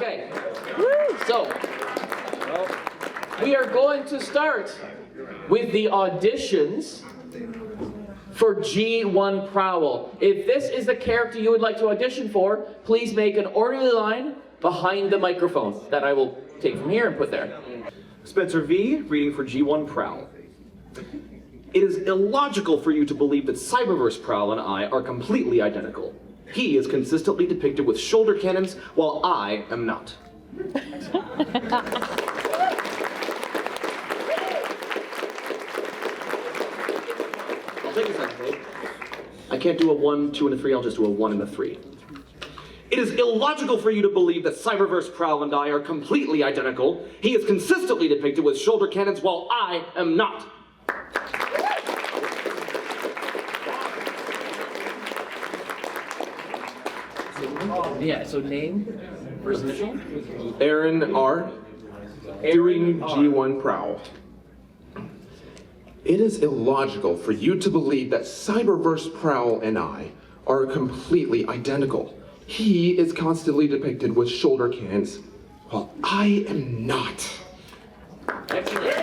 Okay, so we are going to start with the auditions for G1 Prowl. If this is the character you would like to audition for, please make an orderly line behind the microphone that I will take from here and put there. Spencer V, reading for G1 Prowl. It is illogical for you to believe that Cyberverse Prowl and I are completely identical. He is consistently depicted with shoulder cannons, while I am not. I'll take a second. I can't do a 1, 2, and a 3, I'll just do a 1 and a 3. It is illogical for you to believe that Cyberverse Prowl and I are completely identical. He is consistently depicted with shoulder cannons, while I am not. Yeah, so name, first initial? Aaron R. Doing G1 Prowl. It is illogical for you to believe that Cyberverse Prowl and I are completely identical. He is constantly depicted with shoulder cannons, while I am not. Excellent.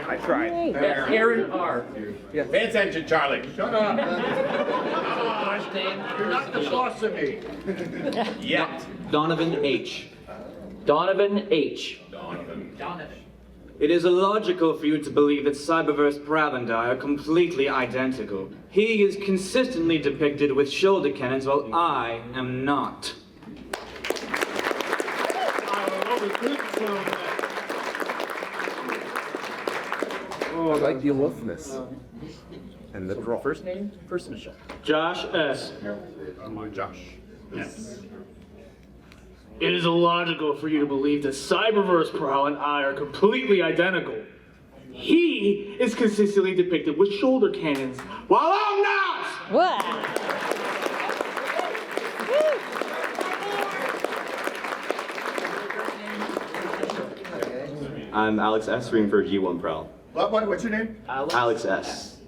I tried. Aaron R. Pay attention, Charlie. Shut up. First name. You're not the boss of me. Yet. Donovan H. Donovan H. Donovan. It is illogical for you to believe that Cyberverse Prowl and I are completely identical. He is consistently depicted with shoulder cannons, while I am not. Oh, I like the aloofness. And the draw. First name, first initial. Josh S. Josh. Yes. It is illogical for you to believe that Cyberverse Prowl and I are completely identical. He is consistently depicted with shoulder cannons, while I'm not! Wow. I'm Alex S. reading for G1 Prowl. What's your name? Alex S.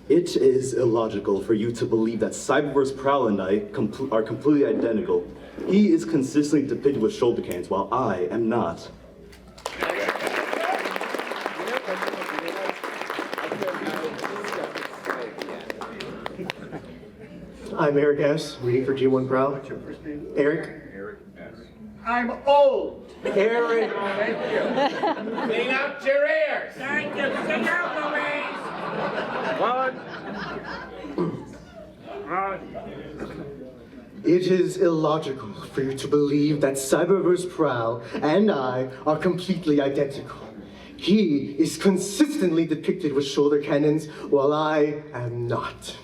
It is illogical for you to believe that Cyberverse Prowl and I are completely identical. He is consistently depicted with shoulder cannons, while I am not. I'm Eric S., reading for G1 Prowl. What's your first name? Eric. Eric S. I'm old. Eric. Thank you. Clean out your ears. Thank you. Sit down, Louise. It is illogical for you to believe that Cyberverse Prowl and I are completely identical. He is consistently depicted with shoulder cannons, while I am not.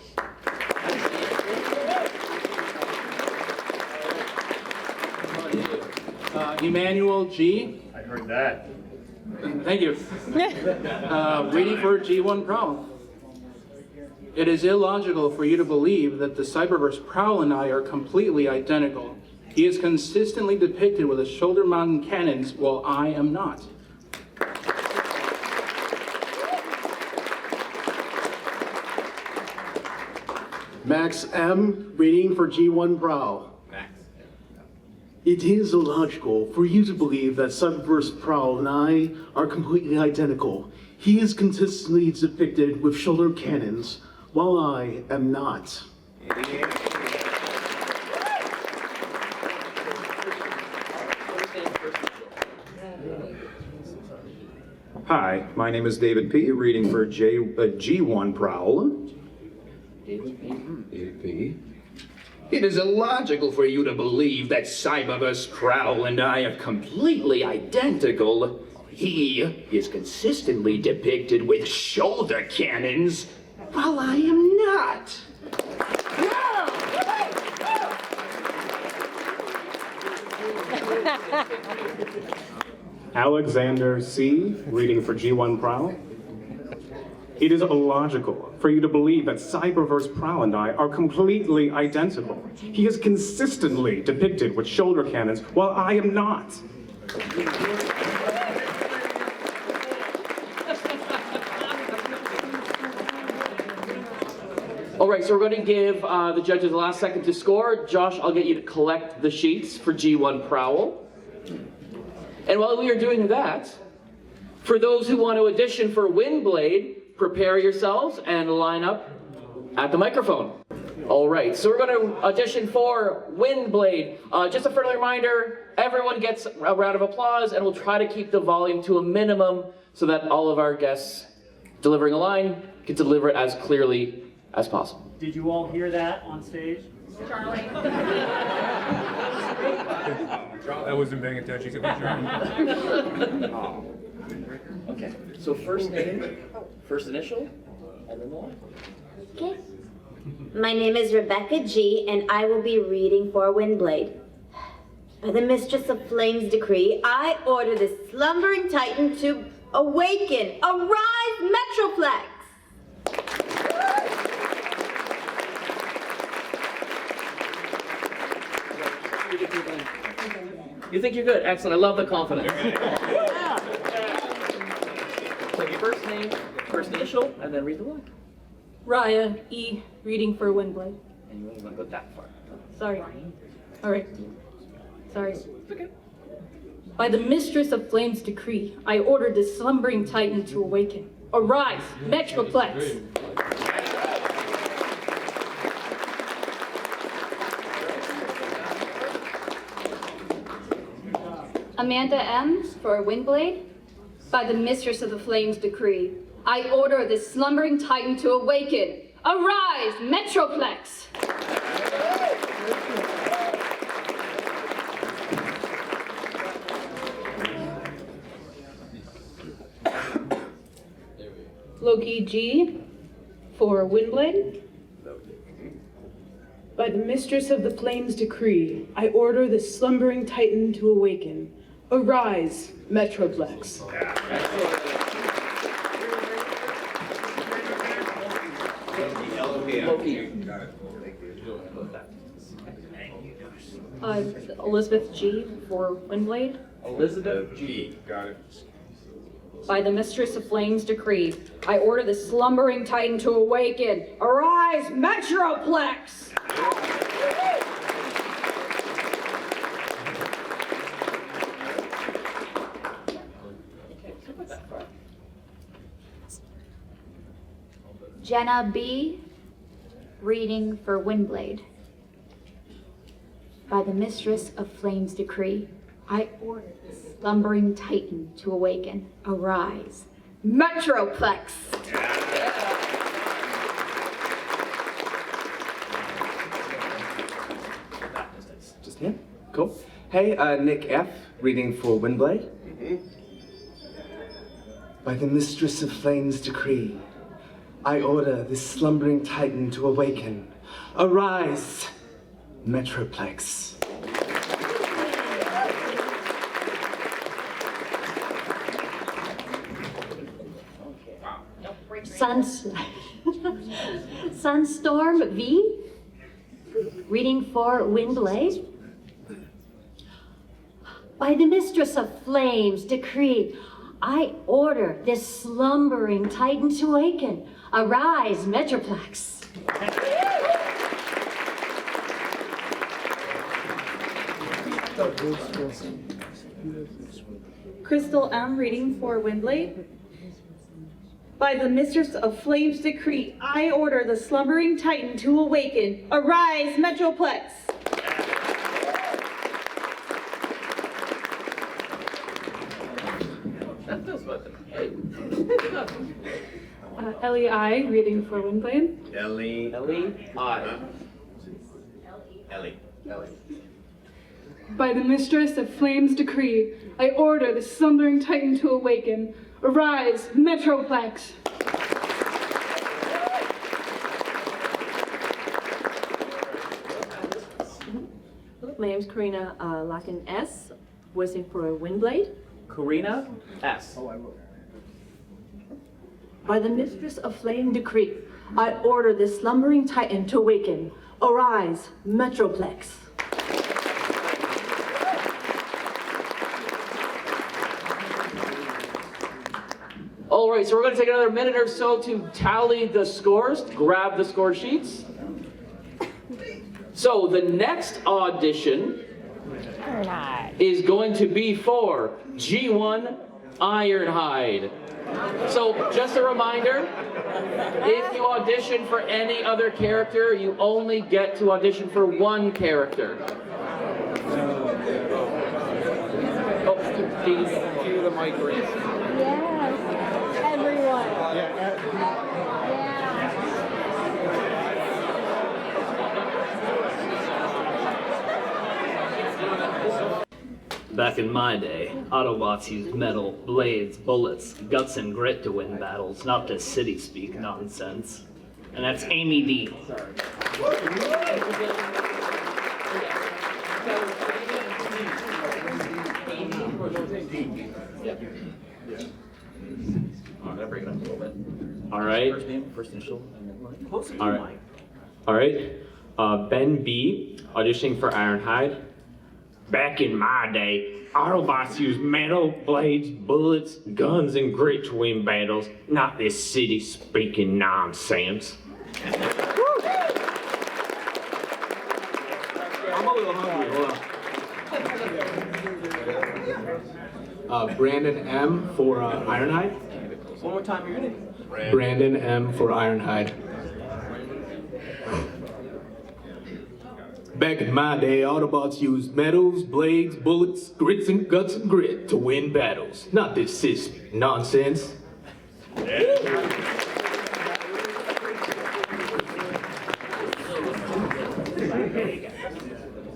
Emmanuel G. I heard that. Thank you. Reading for G1 Prowl. It is illogical for you to believe that the Cyberverse Prowl and I are completely identical. He is consistently depicted with a shoulder-mounted cannons, while I am not. Max M., reading for G1 Prowl. It is illogical for you to believe that Cyberverse Prowl and I are completely identical. He is consistently depicted with shoulder cannons, while I am not. Hi, my name is David P., reading for G1 Prowl. David P. It is illogical for you to believe that Cyberverse Prowl and I are completely identical. He is consistently depicted with shoulder cannons, while I am not. Alexander C., reading for G1 Prowl. It is illogical for you to believe that Cyberverse Prowl and I are completely identical. He is consistently depicted with shoulder cannons, while I am not. All right, so we're going to give the judges the last second to score. Josh, I'll get you to collect the sheets for G1 Prowl. And while we are doing that, for those who want to audition for Windblade, prepare yourselves and line up at the microphone. All right, so we're going to audition for Windblade. Just a friendly reminder, everyone gets a round of applause, and we'll try to keep the volume to a minimum so that all of our guests delivering a line can deliver it as clearly as possible. Did you all hear that on stage? Charlie. I wasn't paying attention. Okay, so first name, first initial, and then the line. Okay. My name is Rebecca G, and I will be reading for Windblade. By the Mistress of Flame's decree, I order the slumbering titan to awaken. Arise, Metroplex! You think you're good? Excellent. I love the confidence. So your first name, first initial, and then read the line. Raya E, reading for Windblade. And you only want to go that far. Sorry. All right. Sorry. Okay. By the Mistress of Flame's decree, I ordered the slumbering titan to awaken. Arise, Metroplex! Amanda M for Windblade. By the Mistress of the Flame's decree, I order the slumbering titan to awaken. Arise, Metroplex! Loki G for Windblade. By the Mistress of the Flame's decree, I order the slumbering titan to awaken. Arise, Metroplex. Elizabeth G for Windblade. Elizabeth G. Got it. By the Mistress of Flame's decree, I order the slumbering titan to awaken. Arise, Metroplex! Jenna B, reading for Windblade. By the Mistress of Flame's decree, I order the slumbering titan to awaken. Arise, Metroplex! Just him? Cool. Hey, Nick F, reading for Windblade. By the Mistress of Flame's decree, I order this slumbering titan to awaken. Arise, Metroplex. Sunstorm V, reading for Windblade. By the Mistress of Flame's decree, I order this slumbering titan to awaken. Arise, Metroplex. Crystal M reading for Windblade. By the Mistress of Flame's decree, I order the slumbering titan to awaken. Arise, Metroplex. Ellie I, reading for Windblade. Ellie. I. Ellie. By the Mistress of Flame's decree, I order the slumbering titan to awaken. Arise, Metroplex. My name's Karina Lakin S, voicing for Windblade. Karina S. By the Mistress of Flame decree, I order this slumbering titan to awaken. Arise, Metroplex. All All right, so we're going to take another minute or so to tally the scores. Grab the score sheets. So the next audition is going to be for G1 Ironhide. So just a reminder, if you audition for any other character, you only get to audition for one character. Oh, cue the mic race. Yes, everyone. Back in my day, Autobots used metal, blades, bullets, guts, and grit to win battles, not this city speak nonsense. And that's Amy D. All right. First name, first initial, and then closer to All the right. mic. All right. Ben B, auditioning for Ironhide. Back in my day, Autobots used metal, blades, bullets, guns, and grit to win battles, not this city-speaking nonsense. I'm a little hungry. Hold on. Brandon M for Ironhide. One more time, your name. Brandon M for Ironhide. Back in my day, Autobots used metals, blades, bullets, grits and guts and grit to win battles. Not this cis nonsense.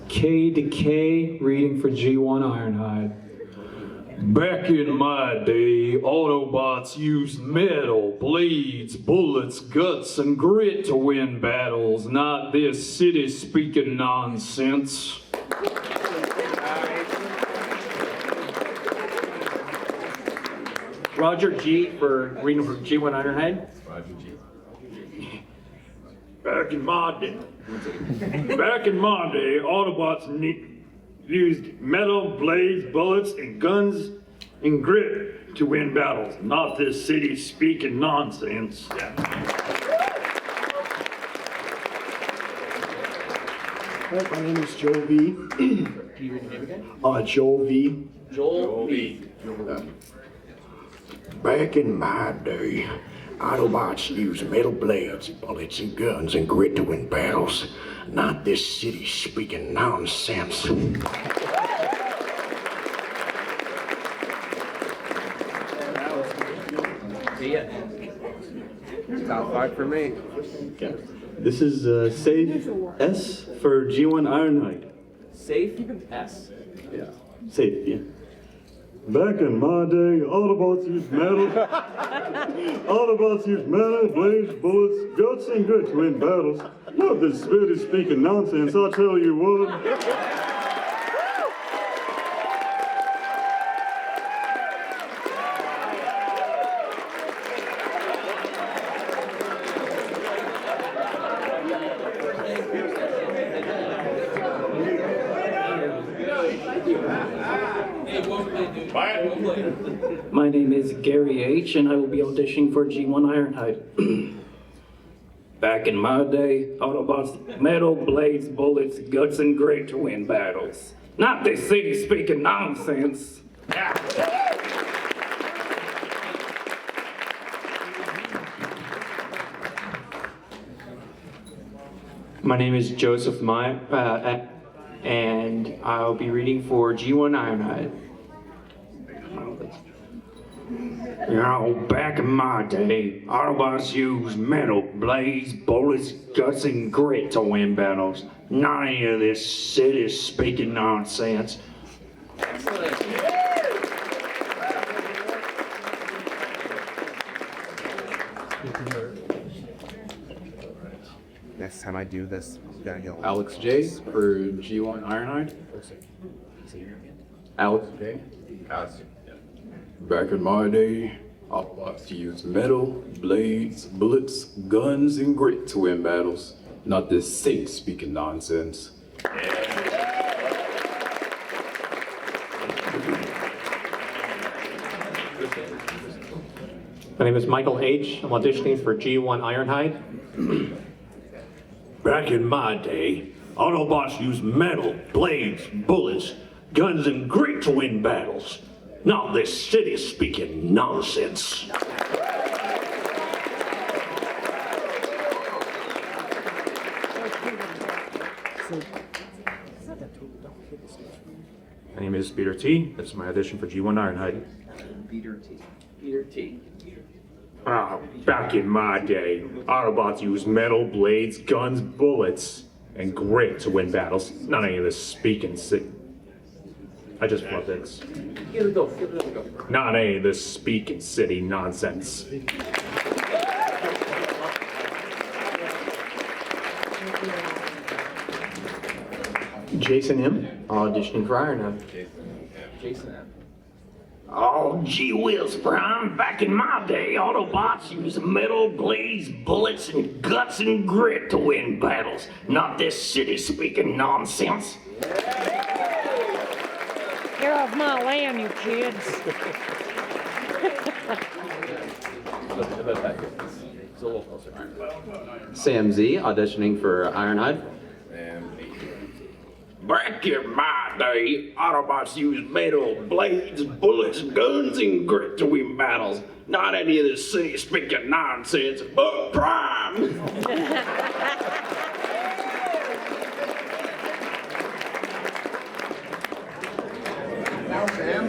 K to K, reading for G1 Ironhide. Back in my day, Autobots used metal, blades, bullets, guts, and grit to win battles, not this city-speaking nonsense. Roger G for reading for G1 Ironhide. Back in my day, Autobots used metal, blades, bullets, and guns and grit to win battles, not this city-speaking nonsense. Hi, my name is Joe V. Can you read your name again? Joe V. Joel B. Back in my day, Autobots used metal blades, bullets, and guns and grit to win battles, not this city-speaking nonsense. Top 5 for me. This is Safe S for G1 Ironhide. Safe S. Yeah. Safe, yeah. Back in my day, Autobots used metal. Autobots used metal, blades, bullets, guts, and grit to win battles. Not this city-speaking nonsense, I'll tell you what. My name is Gary H., and I will be auditioning for G1 Ironhide. Back in my day, Autobots metal, blades, bullets, guts, and grit to win battles. Not this city-speaking nonsense. My name is Joseph Mai, and I'll be reading for G1 Ironhide. You know, back in my day, Autobots used metal, blades, bullets, guts, and grit to win battles. Not any of this city-speaking nonsense. Next time I do this, I'm gonna go. Alex J for G1 Ironhide. Alex J. Back in my day, Autobots used metal, blades, bullets, guns, and grit to win battles. Not this city-speaking nonsense. My name is Michael H. I'm auditioning for G1 Ironhide. Back in my day, Autobots used metal, blades, bullets, guns, and grit to win battles. Not this city-speaking nonsense. My name is Peter T. This is my audition for G1 Ironhide. Peter T. Peter T. Back in my day, Autobots used metal, blades, guns, bullets, and grit to win battles. Not any of this speaking I just flubbed it. Give it a go. Give it a go. Not any of this speaking city nonsense. Jason M. Auditioning for Ironhide. Jason M. Oh, gee whiz, Prime. Back in my day, Autobots used metal, blades, bullets, and guts and grit to win battles. Not this city-speaking nonsense. Get off my land, you kids. It's a little closer. Sam Z. Auditioning for Ironhide. Back in my day, Autobots used metal, blades, bullets, guns, and grit to win battles. Not any of this city-speaking nonsense, but Prime! Now, Sam.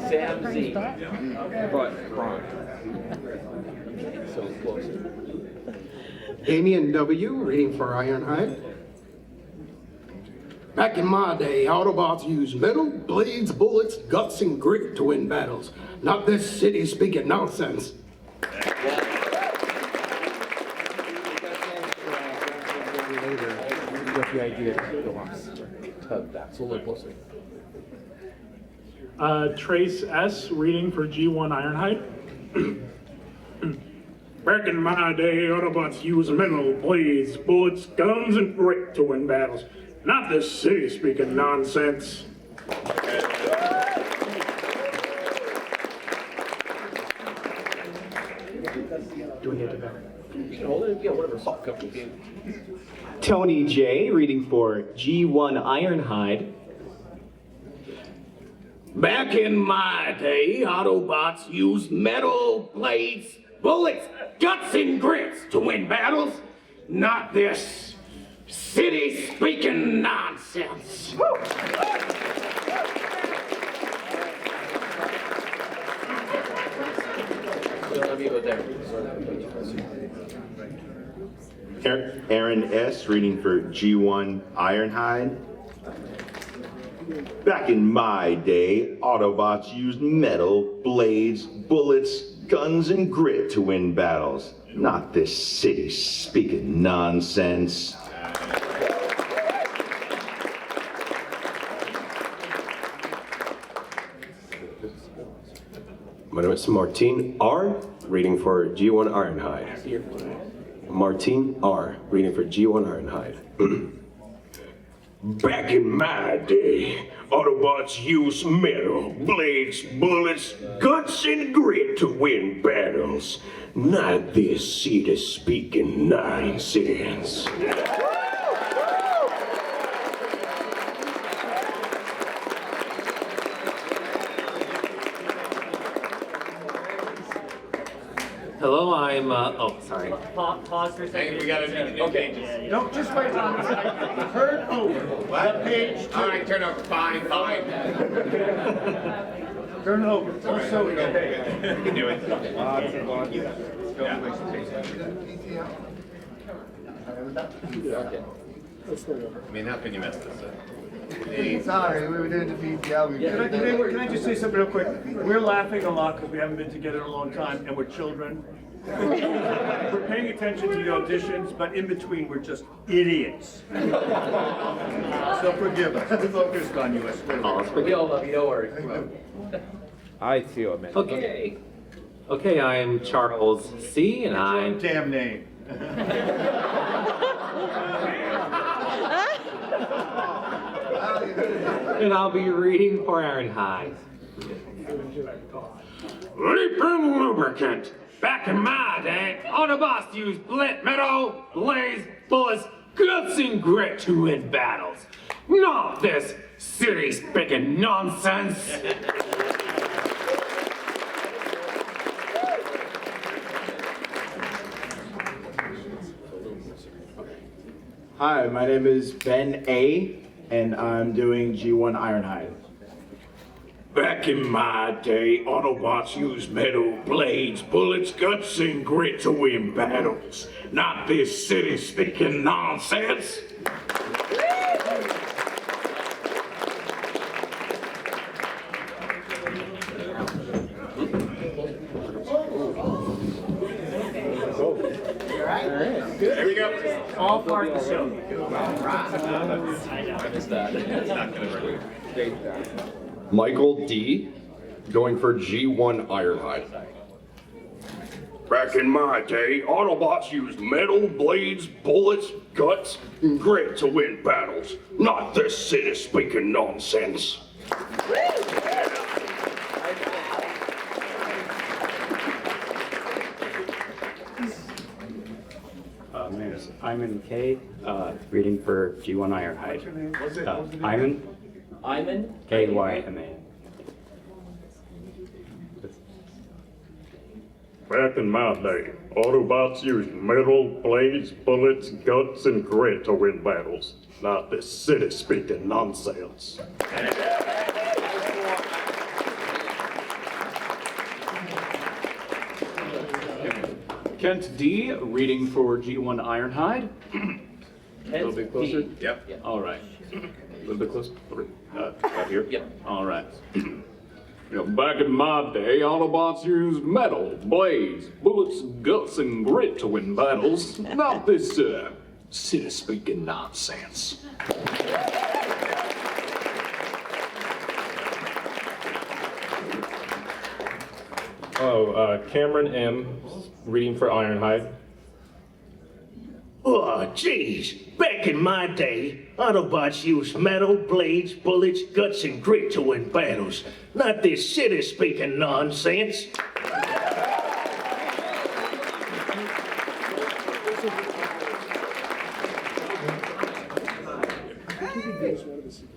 Sam Z. But wrong. So close. Damien W. reading for Ironhide. Back in my day, Autobots used metal, blades, bullets, guts, and grit to win battles. Not this city-speaking nonsense. The idea to go on. Tug that. So a little closer. Trace S. reading for G1 Ironhide. Back in my day, Autobots used metal, blades, bullets, guns, and grit to win battles. Not this city-speaking nonsense. Do we get to that? You can hold it. Yeah, whatever. Soft cup. Tony J. reading for G1 Ironhide. Back in my day, Autobots used metal, blades, bullets, guts, and grits to win battles. Not this city-speaking nonsense. Aaron S. reading for G1 Ironhide. Back in my day, Autobots used metal, blades, bullets, guns, and grit to win battles. Not this city-speaking nonsense. My name is Martin R., reading for G1 Ironhide. Martin R., reading for G1 Ironhide. Back in my day, Autobots used metal, blades, bullets, guts, and grit to win battles. Not this city-speaking nonsense. Hello, I'm, oh, sorry. Pause for a second. We gotta make a new pages. Don't just wait on this. Turn over. What? Page 2. All right, turn over. Fine. Turn over. Just so we know. You can do it. I mean, how can you mess this up? Hey, sorry, we were doing the VPL. Can I just say something real quick? We're laughing a lot because we haven't been together in a long time and we're children. We're paying attention to the auditions, but in between we're just idiots. So forgive us. We're focused on you. I swear. We all love you. Don't worry. I feel it, man. Okay. Okay, I'm Charles C. and I'm... Damn name. And I'll be reading for Ironhide. Leaping lubricant. Back in my day, Autobots used metal, blades, bullets, guts, and grit to win battles. Not this city-speaking nonsense. Hi, my name is Ben A, and I'm doing G1 Ironhide. Back in my day, Autobots used metal, blades, bullets, guts, and grit to win battles. Not this city-speaking nonsense. There we go. All part of the show. Michael D, going for G1 Ironhide. Back in my day, Autobots used metal, blades, bullets, guts, and grit to win battles. Not this city-speaking nonsense. My name is Iman K, reading for G1 Ironhide. Iman? Iman? K-Y-M-A. Back in my day, Autobots used metal, blades, bullets, guts, and grit to win battles. Not this city-speaking nonsense. Kent D, reading for G1 Ironhide. A little bit closer? Yep. All right. A little bit closer? Right here? Yep. All right. Back in my day, Autobots used metal, blades, bullets, guts, and grit to win battles. Not this city-speaking nonsense. Cameron M, reading for Ironhide. Oh, jeez. Back in my day, Autobots used metal, blades, bullets, guts, and grit to win battles. Not this city-speaking nonsense.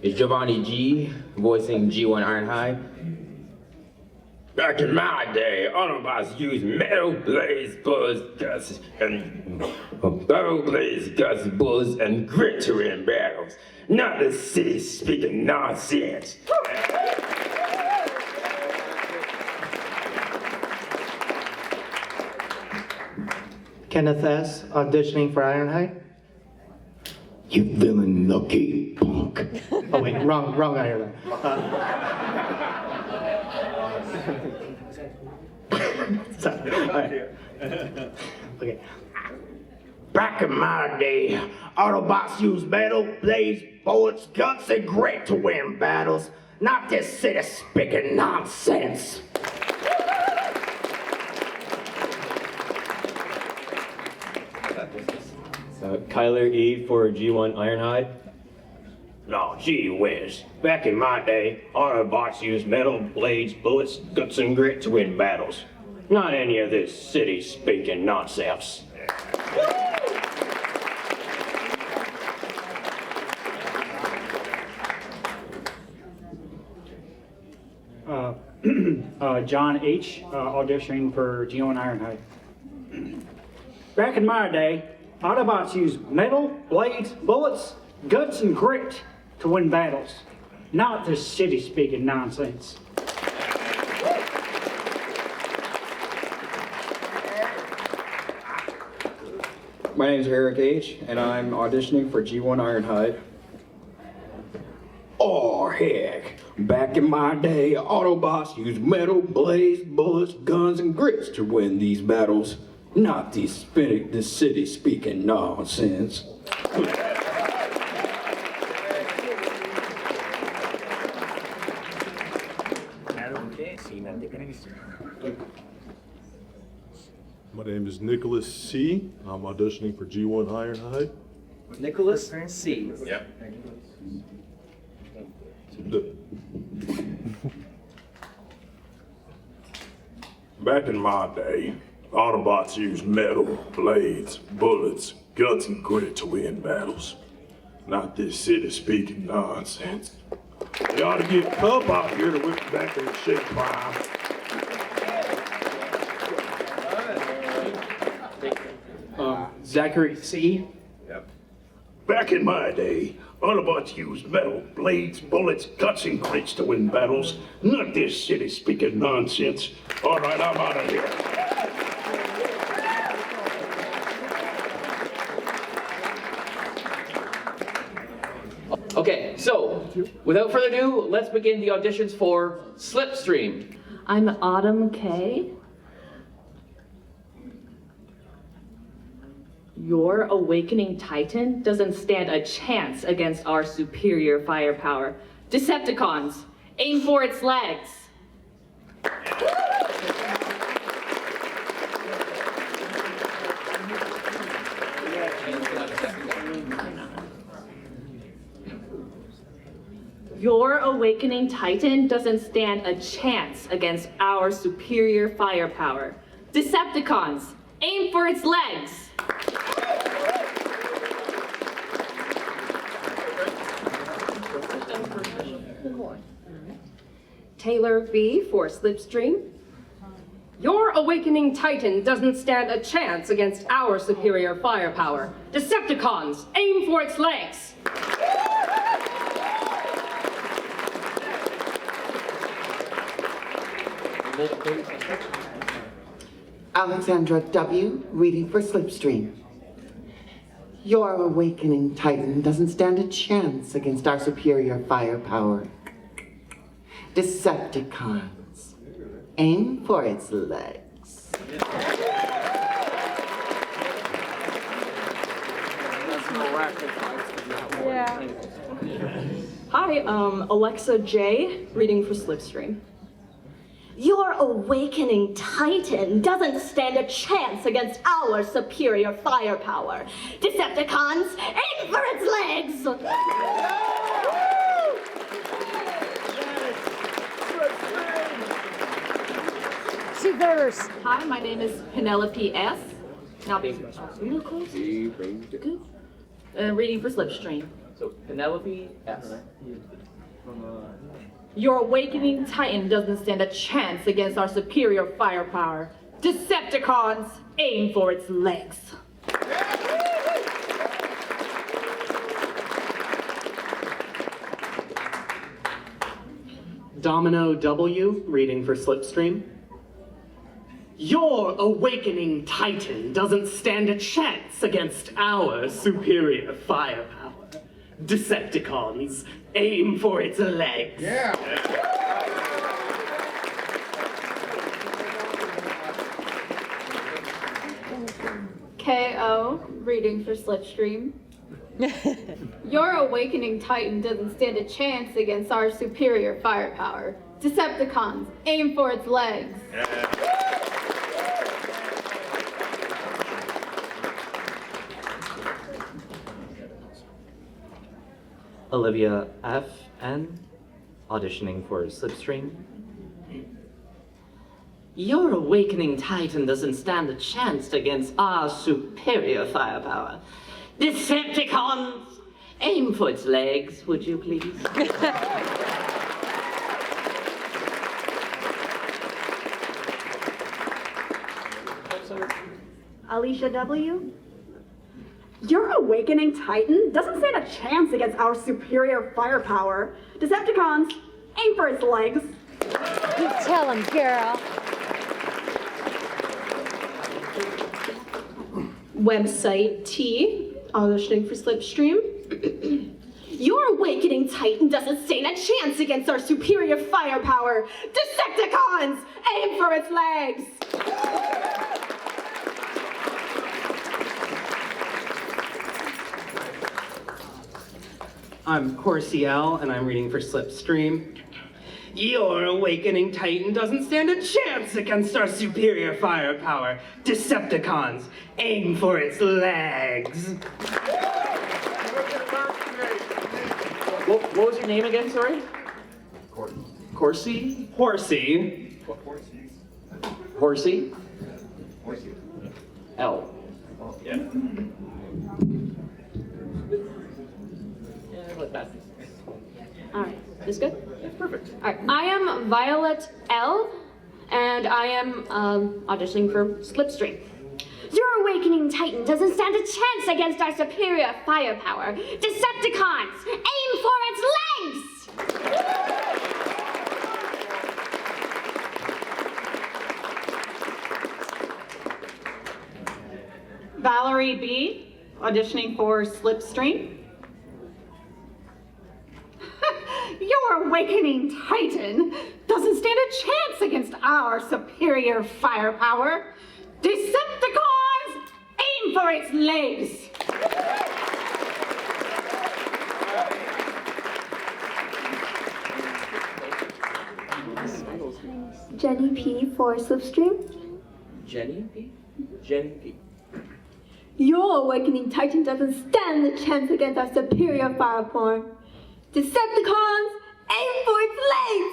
It's Giovanni G, voicing G1 Ironhide. Back in my day, Autobots used metal, blades, bullets, guts, and bullets, and grit to win battles. Not the city-speaking nonsense. Kenneth S, auditioning for Ironhide. You feeling lucky, punk? Oh wait, wrong Ironhide. Sorry. All right. Okay. Back in my day, Autobots used metal, blades, bullets, guts, and grit to win battles. Not this city-speaking nonsense. Kyler E for G1 Ironhide. No, gee whiz. Back in my day, Autobots used metal, blades, bullets, guts, and grit to win battles. Not any of this city-speaking nonsense. John H, auditioning for G1 Ironhide. Back in my day, Autobots used metal, blades, bullets, guts, and grit to win battles. Not this city-speaking nonsense. My name is Eric H, and I'm auditioning for G1 Ironhide. Oh, heck. Back in my day, Autobots used metal, blades, bullets, guns, and grits to win these battles. Not this city-speaking nonsense. My name is Nicholas C. I'm auditioning for G1 Ironhide. Nicholas C. Yep. Back in my day, Autobots used metal, blades, bullets, guts, and grit to win battles. Not this city-speaking nonsense. They ought to get Cup out here to whip back in shape prime. Zachary C. Back in my day, Autobots used metal, blades, bullets, guts, and grits to win battles. Not this city-speaking nonsense. All right, I'm out of here. Okay, so without further ado, let's begin the auditions for Slipstream. I'm Autumn K. Your awakening titan doesn't stand a chance against our superior firepower. Decepticons, aim for its legs. Your awakening titan doesn't stand a chance against our superior firepower. Decepticons, aim for its legs. Taylor V for Slipstream. Your awakening titan doesn't stand a chance against our superior firepower. Decepticons, aim for its legs. Alexandra W, reading for Slipstream. Your awakening titan doesn't stand a chance against our superior firepower. Decepticons, aim for its legs. Yeah. Hi, Alexa J, reading for Slipstream. Your awakening titan doesn't stand a chance against our superior firepower. Decepticons, aim for its legs! Hi, my name is Penelope S. And I'll be real close. Good. Reading for Slipstream. So Penelope S. Your awakening titan doesn't stand a chance against our superior firepower. Decepticons, aim for its legs. Domino W, reading for Slipstream. Your awakening titan doesn't stand a chance against our superior firepower. Decepticons, aim for its legs. KO, reading for Slipstream. Your awakening titan doesn't stand a chance against our superior firepower. Decepticons, aim for its legs. Olivia F. N. auditioning for Slipstream. Your awakening titan doesn't stand a chance against our superior firepower. Decepticons, aim for its legs, would you please? Alicia W. Your awakening titan doesn't stand a chance against our superior firepower. Decepticons, aim for its legs. You tell him, girl. Website T, auditioning for Slipstream. Your awakening titan doesn't stand a chance against our superior firepower. Decepticons, aim for its legs. I'm Corsiel, and I'm reading for Slipstream. Your awakening titan doesn't stand a chance against our superior firepower. Decepticons, aim for its legs. What was your name again, sorry? Corsi? Horsey. Horsey. L. Yeah. Alright, this good? Perfect. Alright, I am Violet L, and I am auditioning for Slipstream. Your awakening titan doesn't stand a chance against our superior firepower. Decepticons, aim for its legs! Valerie B, auditioning for Slipstream. Your awakening titan doesn't stand a chance against our superior firepower. Decepticons, aim for its legs! Jenny P for Slipstream. Jenny P? Jenny P. Your awakening titan doesn't stand a chance against our superior firepower. Decepticons, aim for its legs!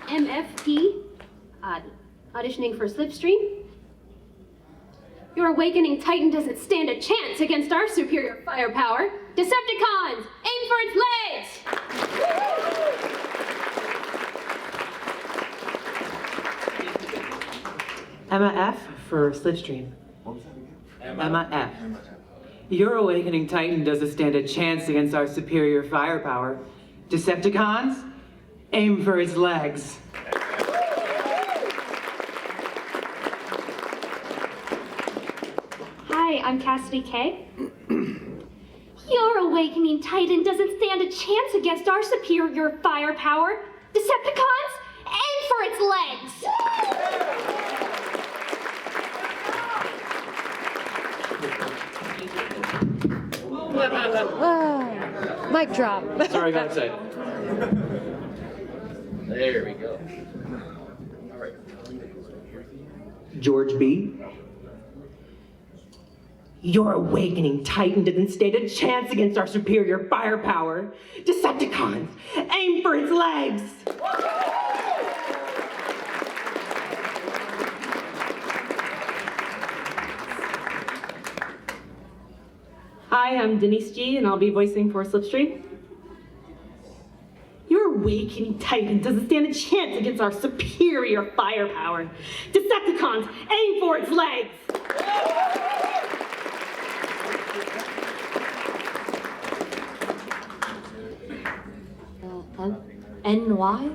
MFP, auditioning for Slipstream. Your awakening titan doesn't stand a chance against our superior firepower. Decepticons, aim for its legs! Emma F for Slipstream. Emma F. Your awakening titan doesn't stand a chance against our superior firepower. Decepticons, aim for its legs. Hi, I'm Cassidy K. Your awakening titan doesn't stand a chance against our superior firepower. Decepticons, aim for its legs! Mic drop. Sorry about that. There we go. All right. George B. Your awakening titan doesn't stand a chance against our superior firepower. Decepticons, aim for its legs! Hi, I'm Denise G, and I'll be voicing for Slipstream. Your awakening titan doesn't stand a chance against our superior firepower. Decepticons, aim for its legs! NY?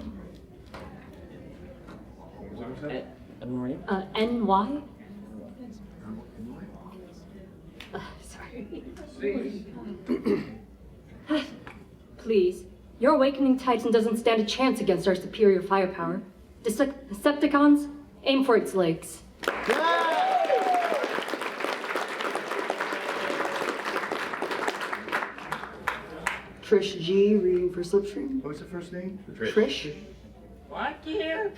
NY? Sorry. Please, your awakening titan doesn't stand a chance against our superior firepower. Decepticons, aim for its legs. Trish G, reading for Slipstream. What's the first name? Trish. What, dear?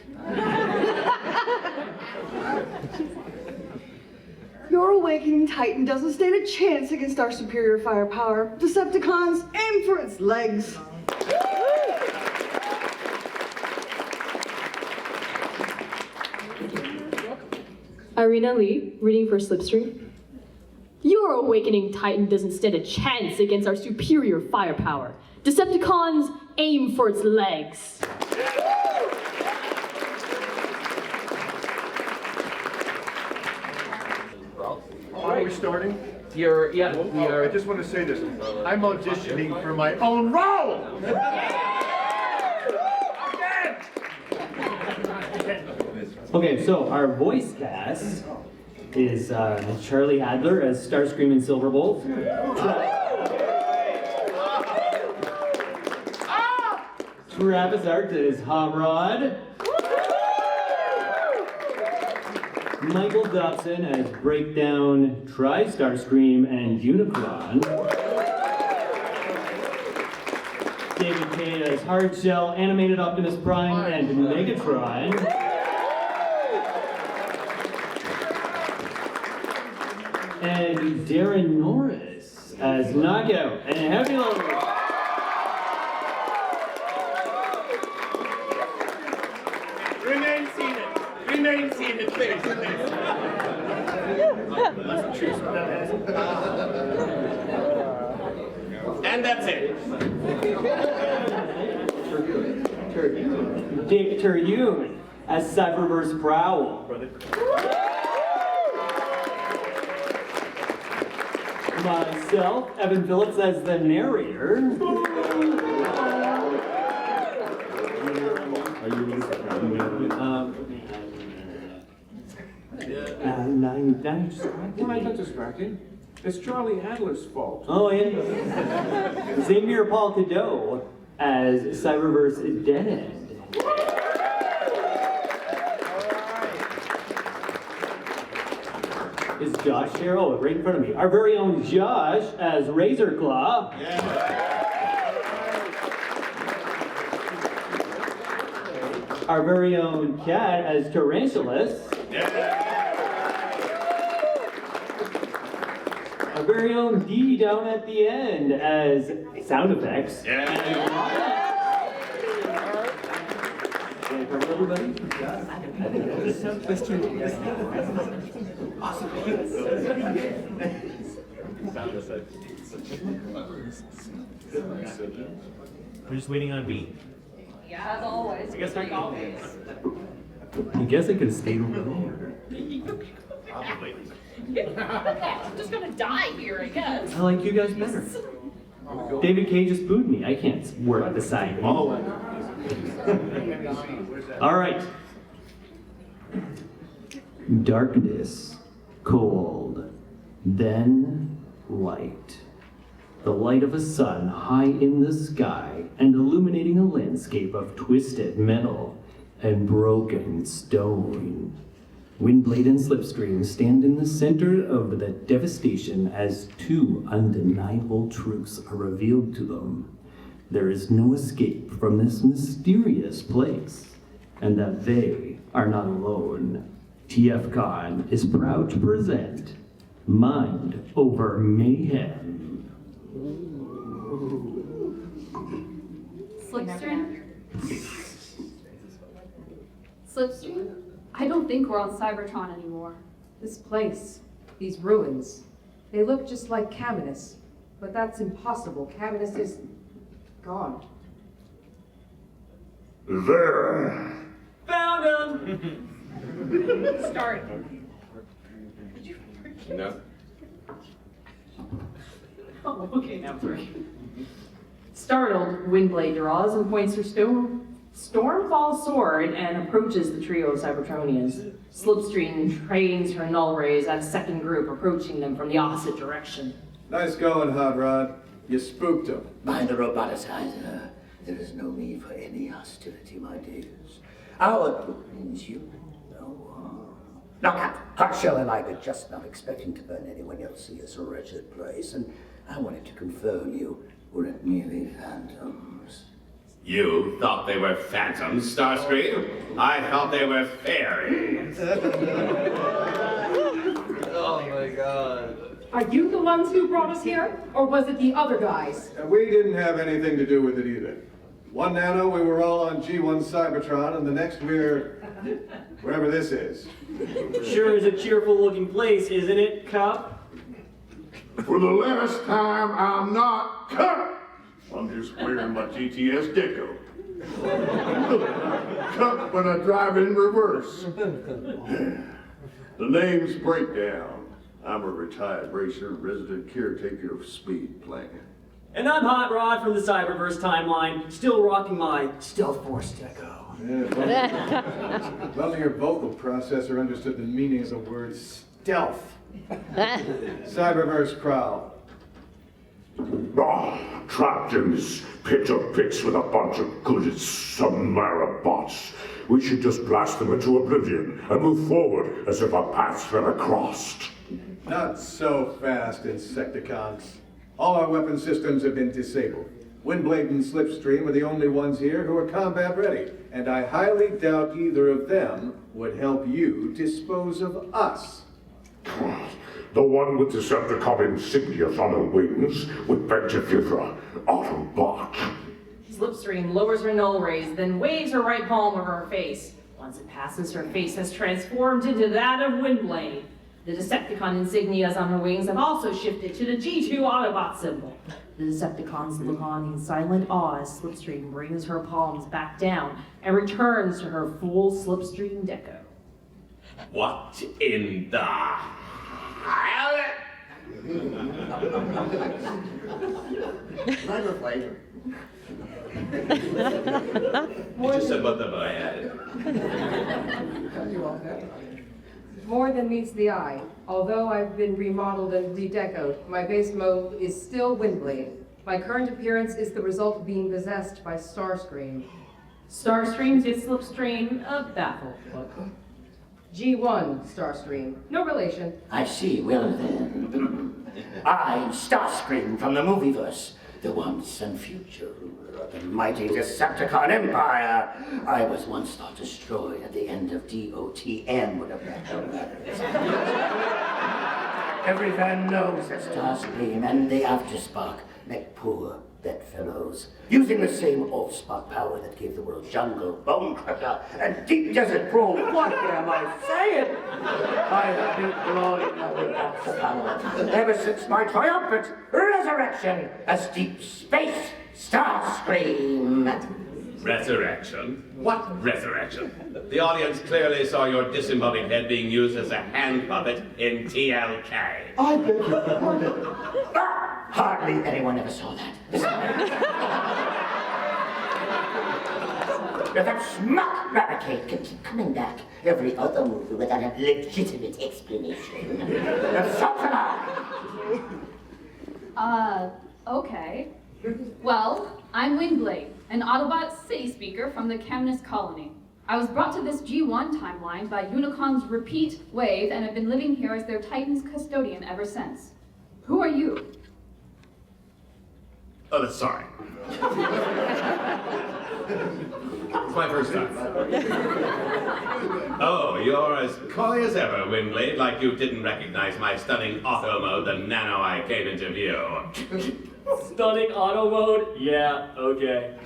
Your awakening titan doesn't stand a chance against our superior firepower. Decepticons, aim for its legs. Irina Lee, reading for Slipstream. Your awakening titan doesn't stand a chance against our superior firepower. Decepticons, aim for its legs. Are we starting? We are. I just want to say this. I'm auditioning for my own role! Okay, so our voice cast is Charlie Adler as Starscream and Silverbolt. Travis Art as Hot Rod. Michael Dobson as Breakdown, Tri-Starscream, and Unicron. David Kay as Hardshell, Animated Optimus Prime, and Megatron. And Darren Norris as Knockout and Heavy Loader. And that's it. Dick Terhune as Cyberverse Prowl. Myself, Evan Phillips as the narrator. Why not distracting? It's Charlie Adler's fault. Oh, and Xavier Paul Cadeau as Cyberverse Dead End. Is Josh here? Oh, right in front of me. Our very own Josh as Razor Claw. Our very own Cat as Tarantulas. Our very own D down at the end as sound effects. Everybody? We're just waiting on B. Yeah, as always. I guess I always. I guess I could have stayed over there. Probably. I'm just gonna die here, I guess. I like you guys better. David Cage just booed me. I can't work beside him. All right. Darkness, cold, then light. The light of a sun high in the sky and illuminating a landscape of twisted metal and broken stone. Windblade and Slipstream stand in the center of the devastation as two undeniable truths are revealed to them. There is no escape from this mysterious place, and that they are not alone. TFcon is proud to present Mind Over Mayhem. Slipstream? Slipstream? I don't think we're on Cybertron anymore. This place, these ruins, they look just like Caminus, but that's impossible. Caminus is gone. There. Found him! Start. No. Oh, okay, now three. Startled, Windblade draws and points her Stormfall sword and approaches the trio of Cybertronians. Slipstream trains her null rays at a second group, approaching them from the opposite direction. Nice going, Hot Rod. You spooked him. By the roboticizer, there is no need for any hostility, my dears. Our group means you no harm. Now, Hardshell and I were just not expecting to burn anyone else in this wretched place, and I wanted to confirm you weren't merely phantoms. You thought they were phantoms, Starscream? I thought they were fairies. Oh my god. Are you the ones who brought us here, or was it the other guys? We didn't have anything to do with it either. One nano, we were all on G1 Cybertron, and the next we're wherever this is. Sure is a cheerful looking place, isn't it, Cup? For the last time, I'm not cut. I'm just wearing my GTS deco. Cut when I drive in reverse. The name's Breakdown. I'm a retired racer, resident caretaker of Speed Planet. And I'm Hot Rod from the Cyberverse timeline, still rocking my Stealth Force deco. Yeah, well, your vocal processor understood the meaning of the word stealth. Cyberverse Prowl. Trapped in this pit of pits with a bunch of good Samara bots. We should just blast them into oblivion and move forward as if our paths never crossed. Not so fast, Insecticons. All our weapon systems have been disabled. Windblade and Slipstream are the only ones here who are combat ready, and I highly doubt either of them would help you dispose of us. The one with Decepticon insignias on her wings would beg to give her Autobot. Slipstream lowers her null rays, then waves her right palm over her face. Once it passes, her face has transformed into that of Windblade. The Decepticon insignias on her wings have also shifted to the G2 Autobot symbol. The Decepticons look on in silent awe as Slipstream brings her palms back down and returns to her full Slipstream deco. What in the hell? Lighter flavor. Just about the boy had. More than meets the eye. Although I've been remodeled and de-decoed, my base mode is still Windblade. My current appearance is the result of being possessed by Starscream. Starscream gives Slipstream a baffled look. G1 Starscream. No relation. I see, well then. I'm Starscream from the movieverse, the once and future ruler of the mighty Decepticon Empire. I was once thought destroyed at the end of DOTM would have been no matters. Every fan knows that Starscream and the Afterspark met poor bedfellows, using the same Allspark power that gave the world Jungle, Bonecrusher, and Deep Desert Brawl. What am I saying? I have been glowing with that power ever since my triumphant resurrection as Deep Space Starscream. Resurrection? What resurrection? The audience clearly saw your disembodied head being used as a hand puppet in TLK. I beg your pardon. Hardly anyone ever saw that. If that smart barricade can keep coming back every other movie without a legitimate explanation, then so can I. Okay. Well, I'm Windblade, an Autobot city speaker from the Communist colony. I was brought to this G1 timeline by Unicorn's repeat wave and have been living here as their Titan's custodian ever since. Who are you? Oh, sorry. It's my first time. Oh, you're as coy as ever, Windblade, like you didn't recognize my stunning auto mode the nano I came into view. Stunning auto mode? Yeah, okay.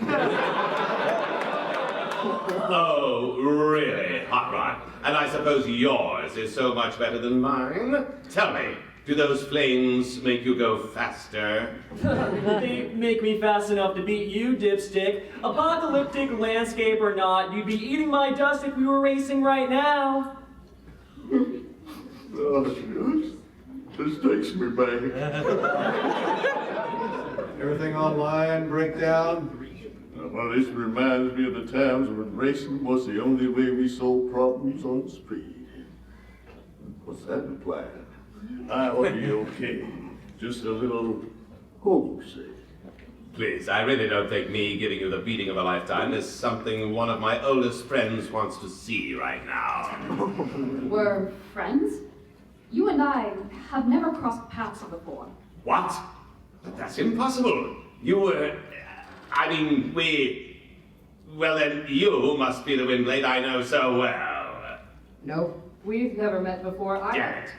Oh, really, Hot Rod? And I suppose yours is so much better than mine? Tell me, do those flames make you go faster? They make me fast enough to beat you, dipstick. Apocalyptic landscape or not, you'd be eating my dust if we were racing right now. Oh, this takes me back. Everything online, breakdown? Well, this reminds me of the times when racing was the only way we solved problems on speed. What's that imply? I ought to be okay. Just a little homesick. Please, I really don't think me giving you the beating of a lifetime is something one of my oldest friends wants to see right now. We're friends? You and I have never crossed paths before. What? But that's impossible. Well then, you must be the Windblade I know so well. No, we've never met before either. Damn it.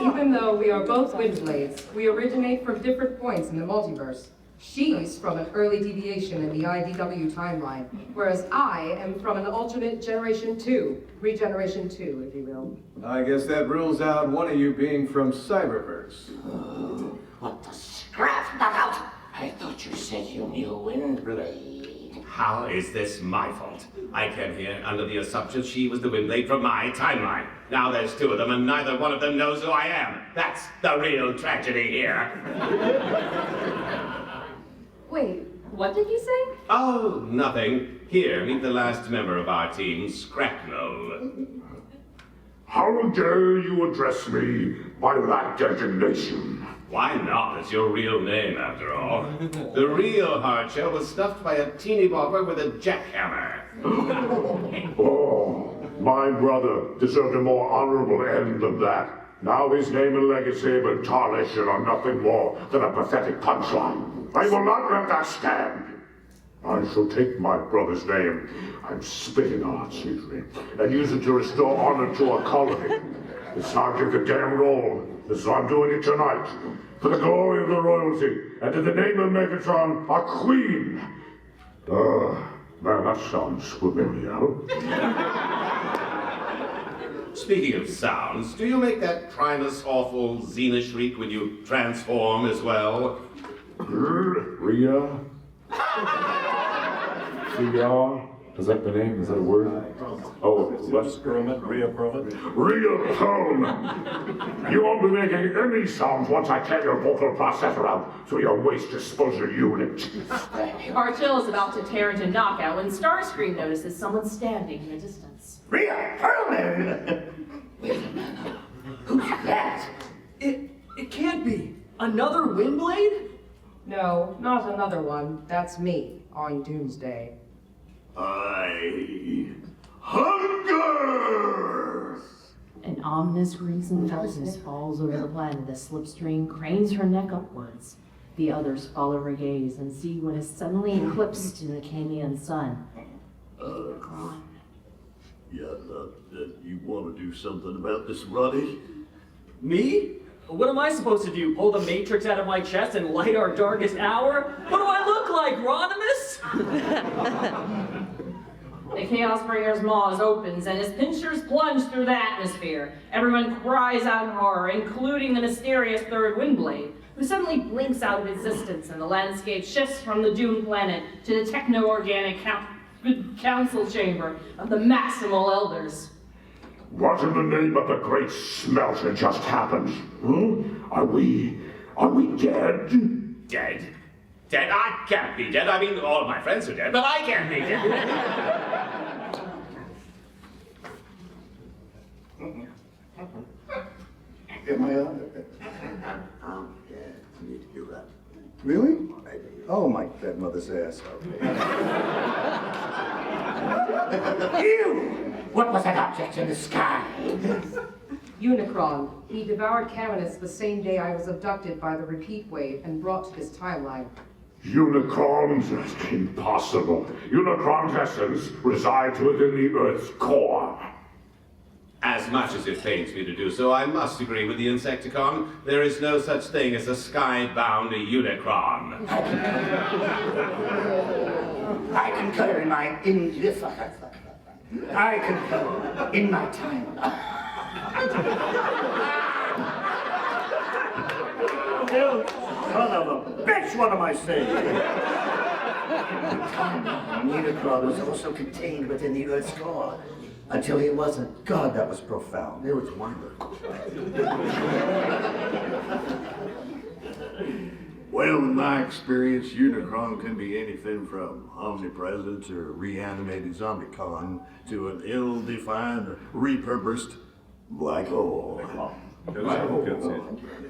Even though we are both Windblades, we originate from different points in the multiverse. She's from an early deviation in the IDW timeline, whereas I am from an alternate Generation 2, Regeneration 2, if you will. I guess that rules out one of you being from Cyberverse. Oh, what the scrap knockout! I thought you said you knew Windblade. How is this my fault? I came here under the assumption she was the Windblade from my timeline. Now there's two of them and neither one of them knows who I am. That's the real tragedy here. Wait, what did you say? Oh, nothing. Here, meet the last member of our team, Scracknell. How dare you address me by that designation? Why not? It's your real name, after all. The real hardshell was stuffed by a teeny bopper with a jackhammer. Oh, my brother deserved a more honorable end than that. Now his name and legacy have been tarnished and are nothing more than a pathetic punchline. I will not let that stand. I shall take my brother's name, I'm spitting on, excuse me, and use it to restore honor to our colony. It's not give the damn roll, so I'm doing it tonight. for the glory of the royalty, and in the name of Megatron, our queen. Man, that sounds familiar. Speaking of sounds, do you make that Primus awful Xena shriek when you transform as well? Rhea? Rhea? Is that the name? Is that a word? Oh, let's Rhea Perlman. You won't be making any sounds once I tear your vocal processor out through your waste disposal unit. Archill is about to tear into knockout when Starscream notices someone standing in the distance. Rhea Perlman! Wait a minute. Who's that? It can't be. Another Windblade? No, not another one. That's me on Doomsday. I hunger! An ominous crimson darkness falls over the planet as Slipstream cranes her neck upwards. The others follow her gaze and see what is suddenly eclipsed in the Camian sun. You want to do something about this, Roddy? Me? What am I supposed to do? Pull the Matrix out of my chest and light our darkest hour? What do I look like, Rodimus? The Chaos Bringer's maws opens and his pincers plunge through the atmosphere. Everyone cries out in horror, including the mysterious third Windblade, who suddenly blinks out of existence and the landscape shifts from the doomed planet to the techno-organic council chamber of the Maximal Elders. What in the name of the great smelter just happened? Are we dead? Dead? Dead? I can't be dead. I mean, all of my friends are dead, but I can't be dead. Am I on? Yeah, you need to do that. Really? Oh, my dead mother's ass. Ew! What was that object in the sky? Unicron. He devoured Caminus the same day I was abducted by the repeat wave and brought to this timeline. Unicrons? That's impossible. Unicron's essence resides within the Earth's core. As much as it pains me to do so, I must agree with the Insecticon. There is no such thing as a sky-bound Unicron. I concur in my time. You son of a bitch, what am I saying? Unicron was also contained within the Earth's core. Until he wasn't. God, that was profound. It was wonderful. Well, in my experience, Unicron can be anything from omnipresent or reanimated zombie-con to an ill-defined, repurposed black hole.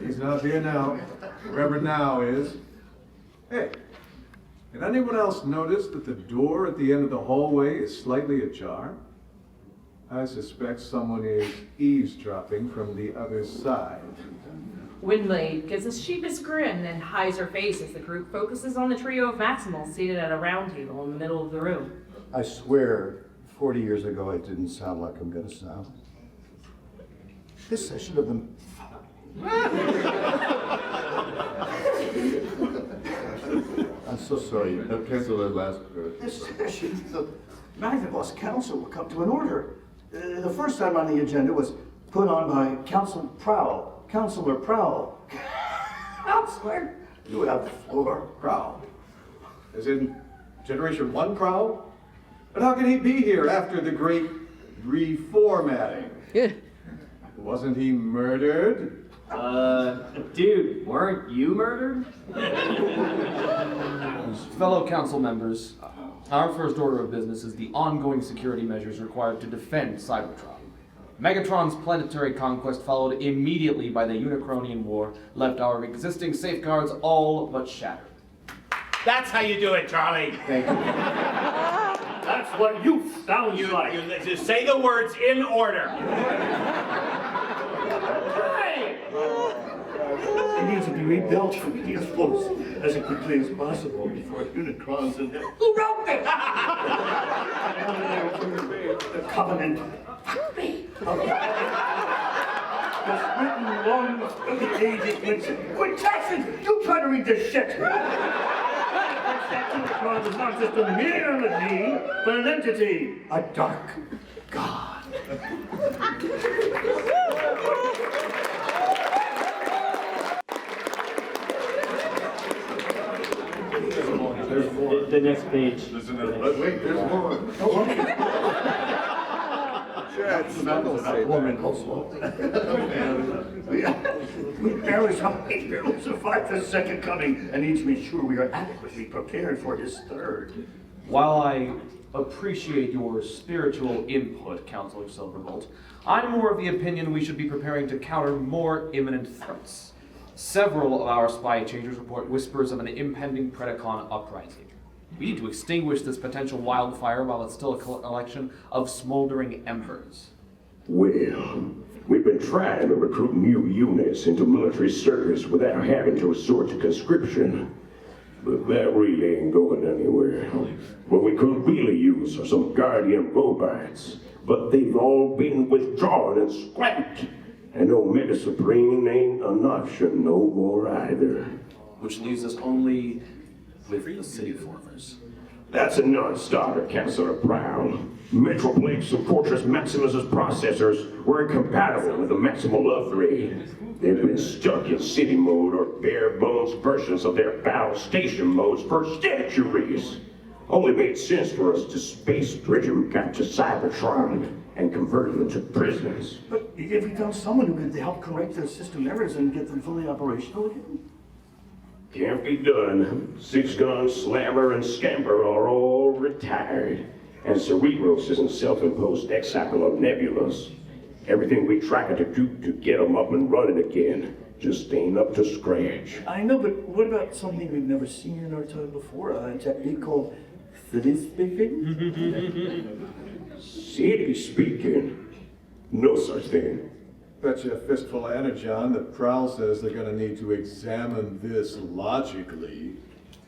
He's not here now. Whoever now is. Hey, did anyone else notice that the door at the end of the hallway is slightly ajar? I suspect someone is eavesdropping from the other side. Windblade gives a sheepish grin and hides her face as the group focuses on the trio of Maximals seated at a round table in the middle of the room. I swear, 40 years ago, I didn't sound like I'm gonna sound. This I should have been. I'm so sorry. Cancel that last. This session, the Magnavox Council will come to an order. The first time on the agenda was put on by Councilor Prowl. Counselor, you have the floor. Prowl? As in Generation 1 Prowl? But how can he be here after the great reformatting? Wasn't he murdered? Dude, weren't you murdered? Fellow council members, our first order of business is the ongoing security measures required to defend Cybertron. Megatron's planetary conquest, followed immediately by the Unicronian War, left our existing safeguards all but shattered. That's how you do it, Charlie. Thank you. That's what you sound like. You just say the words in order. It needs to be rebuilt from the floats as quickly as possible before Unicron's in there. Who wrote this? The Covenant. The smitten lungs of the aged Vincent. Quit Jackson! You try to read this shit! That Unicron is not just a mere machine, but an entity. A dark god. The next page. Wait, there's more. That woman also. We barely survived the second coming and need to be sure we are adequately prepared for his third. While I appreciate your spiritual input, Counselor Silverbolt, I'm more of the opinion we should be preparing to counter more imminent threats. Several of our spy changers report whispers of an impending Predacon uprising. We need to extinguish this potential wildfire while it's still a collection of smoldering embers. Well, we've been trying to recruit new units into military service without having to resort to conscription. But that really ain't going anywhere. What we could really use are some Guardian robots, but they've all been withdrawn and scrapped. And Omega Supreme ain't an option no more either. Which leaves us only with the city formers. That's a non-starter, Counselor Prowl. Metroplates and Fortress Maximus's processors were incompatible with the Maximal upgrade. They've been stuck in city mode or bare-bones versions of their battle station modes for centuries. Only made sense for us to space bridge them back to Cybertron and convert them into prisoners. But if we found someone who could help correct their system errors and get them fully operational again? Can't be done. Six Gun, Slammer, and Scamper are all retired. And Cerebros is in self-imposed exile of Nebulous. Everything we tried to do to get them up and running again just ain't up to scratch. I know, but what about something we've never seen in our time before? A technique called city speaking? City speaking? No such thing. Bet you a fistful of energon that Prowl says they're gonna need to examine this logically.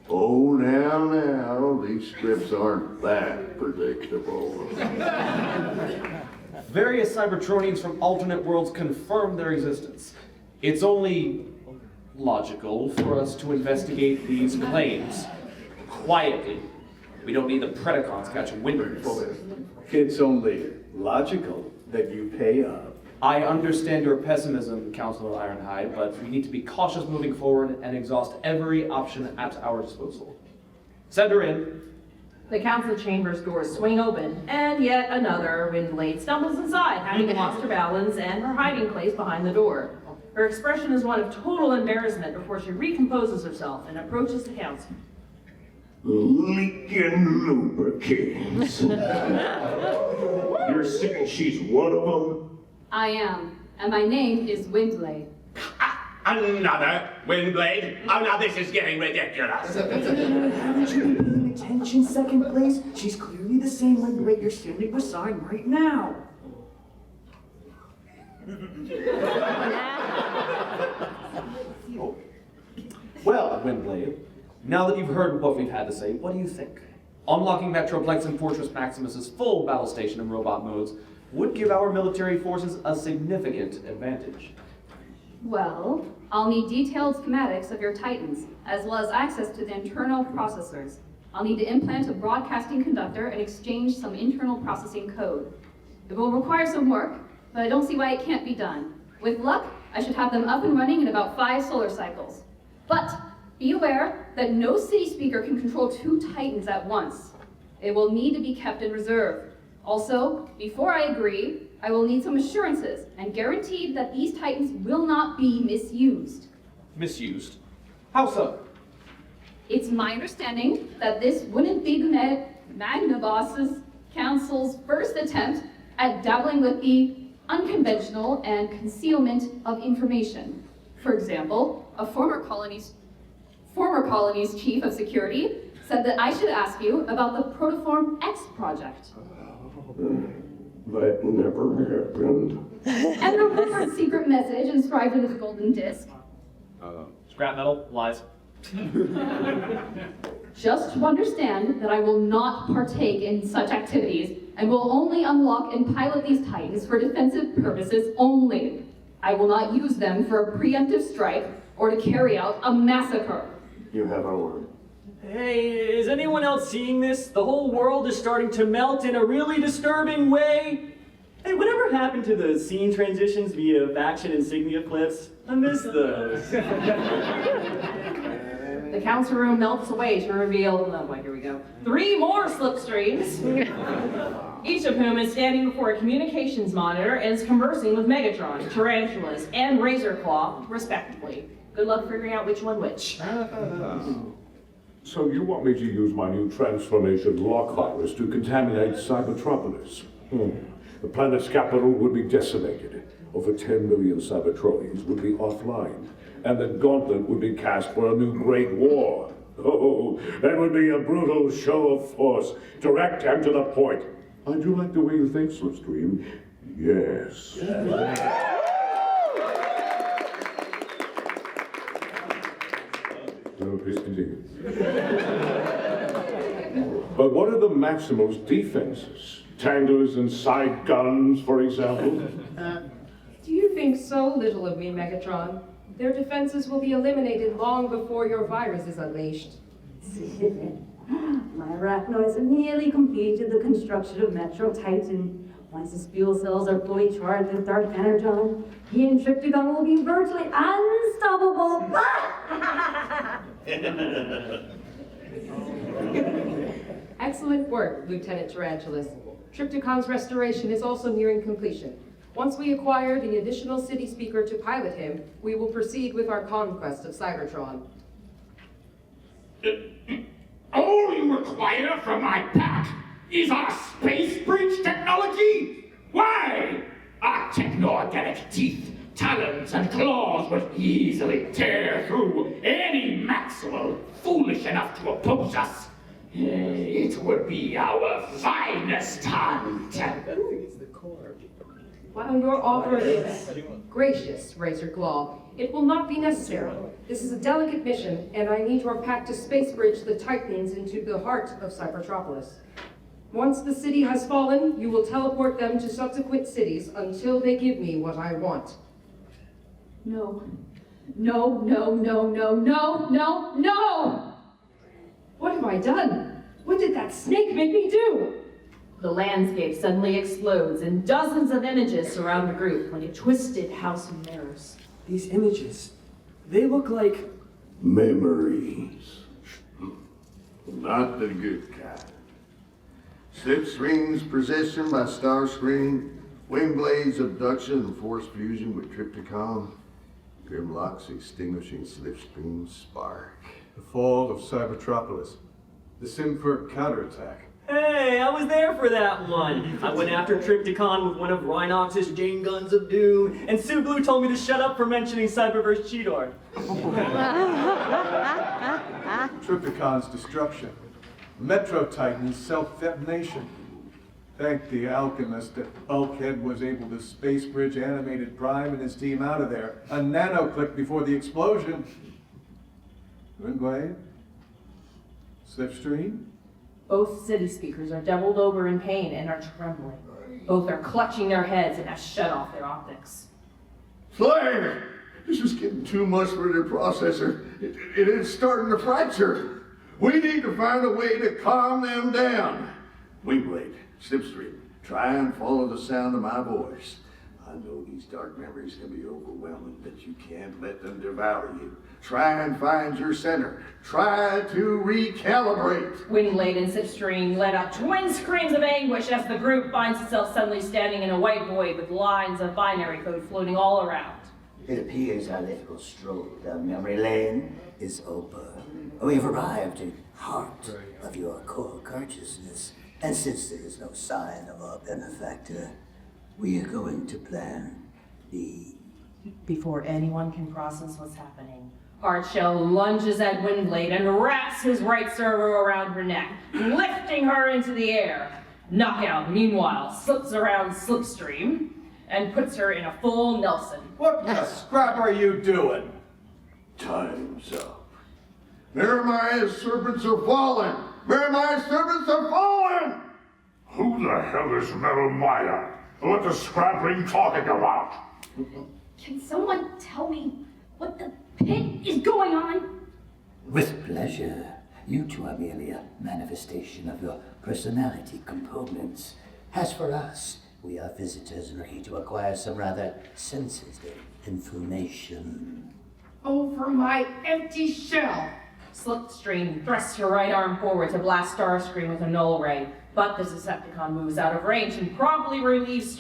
Oh, now, these scripts aren't that predictable. Various Cybertronians from alternate worlds confirm their existence. It's only logical for us to investigate these claims quietly. We don't need the Predacons catching wind of this. It's only logical that you pay up. I understand your pessimism, Counselor Ironhide, but we need to be cautious moving forward and exhaust every option at our disposal. Send her in. The council chamber's doors swing open, and yet another Windblade stumbles inside, having lost her balance and her hiding place behind the door. Her expression is one of total embarrassment before she recomposes herself and approaches the council. Leaking lubricants. You're saying she's one of them? I am, and my name is Windblade. Another Windblade? Oh, now this is getting ridiculous. Haven't you been paying attention, second place? She's clearly the same Windblade you're standing beside right now. Well, Windblade, now that you've heard what we've had to say, what do you think? Unlocking Metroplex and Fortress Maximus's full battle station and robot modes would give our military forces a significant advantage. Well, I'll need detailed schematics of your Titans, as well as access to the internal processors. I'll need to implant a broadcasting conductor and exchange some internal processing code. It will require some work, but I don't see why it can't be done. With luck, I should have them up and running in about 5 solar cycles. But be aware that no city speaker can control 2 Titans at once. It will need to be kept in reserve. Also, before I agree, I will need some assurances and guaranteed that these Titans will not be misused. Misused? How so? It's my understanding that this wouldn't be the Magnavoss's Council's first attempt at dabbling with the unconventional and concealment of information. For example, a former colony's chief of security said that I should ask you about the Protoform X project. That never happened. And the rumored secret message inscribed into the golden disc. Scrap metal, lies. Just to understand that I will not partake in such activities and will only unlock and pilot these Titans for defensive purposes only. I will not use them for a preemptive strike or to carry out a massacre. You have our word. Hey, is anyone else seeing this? The whole world is starting to melt in a really disturbing way. Hey, whatever happened to the scene transitions via faction insignia clips? I miss those. The council room melts away to reveal, oh boy, here we go, 3 more Slipstreams, each of whom is standing before a communications monitor and is conversing with Megatron, Tarantulas, and Razorclaw, respectively. Good luck figuring out which one which. So you want me to use my new transformation lock virus to contaminate Cybertropolis? The planet's capital would be decimated. Over 10 million Cybertronians would be offline. And the gauntlet would be cast for a new great war. Oh, that would be a brutal show of force, direct and to the point. I do like the way you think, Slipstream. Yes. No, please continue. But what are the Maximo's defenses? Tangers and side guns, for example? Do you think so little of me, Megatron? Their defenses will be eliminated long before your virus is unleashed. My arachnoids have nearly completed the construction of Metro Titan. Once his fuel cells are fully charged with dark energon, he and Triptychon will be virtually unstoppable. Excellent work, Lieutenant Tarantulas. Triptychon's restoration is also nearing completion. Once we acquire the additional city speaker to pilot him, we will proceed with our conquest of Cybertron. All you require from my pack is our space bridge technology? Why? Our techno-organic teeth, talons, and claws would easily tear through any Maximal foolish enough to oppose us. It would be our finest hunt. While your offer is gracious, Razorclaw, it will not be necessary. This is a delicate mission, and I need your pack to space bridge the Titans into the heart of Cybertropolis. Once the city has fallen, you will teleport them to subsequent cities until they give me what I want. No. No, no, no, no, no, no, no! What have I done? What did that snake make me do? The landscape suddenly explodes and dozens of images surround the group like a twisted house of mirrors. These images, they look like memories. Not the good kind. Slipstream's possession by Starscream, Windblade's abduction and force fusion with Triptychon, Grimlock's extinguishing Slipstream's spark. The fall of Cybertropolis. The Simfer counterattack. Hey, I was there for that one. I went after Triptychon with one of Rhinox's Jane Guns of Doom, and Suglu told me to shut up for mentioning Cyberverse Cheetor. Triptychon's destruction. Metro Titan's self-detonation. Thank the alchemist that Bulkhead was able to space bridge animated Prime and his team out of there a nanoclick before the explosion. Windblade? Slipstream? Both city speakers are doubled over in pain and are trembling. Both are clutching their heads and have shut off their optics. Flame! This is getting too much for their processor. It is starting to fracture. We need to find a way to calm them down. Windblade, Slipstream, try and follow the sound of my voice. I know these dark memories can be overwhelming, but you can't let them devour you. Try and find your center. Try to recalibrate. Windblade and Slipstream let out twin screams of anguish as the group finds itself suddenly standing in a white void with lines of binary code floating all around. It appears our little stroll down memory lane is over. We have arrived at the heart of your core consciousness, and since there is no sign of our benefactor, we are going to plan the... Before anyone can process what's happening, Hardshell lunges at Windblade and wraps his right servo around her neck, lifting her into the air. Knockout, meanwhile, slips around Slipstream and puts her in a full Nelson. What the scrap are you doing? Time's up. Miramaya's serpents are falling! Miramaya's serpents are falling! Who the hell is Metal Maya? What the scrap are you talking about? Can someone tell me what the pit is going on? With pleasure. You two are merely a manifestation of your personality components. As for us, we are visitors looking to acquire some rather sensitive information. Over my empty shell. Slipstream thrusts her right arm forward to blast Starscream with a null ray, but the Decepticon moves out of range and promptly relieves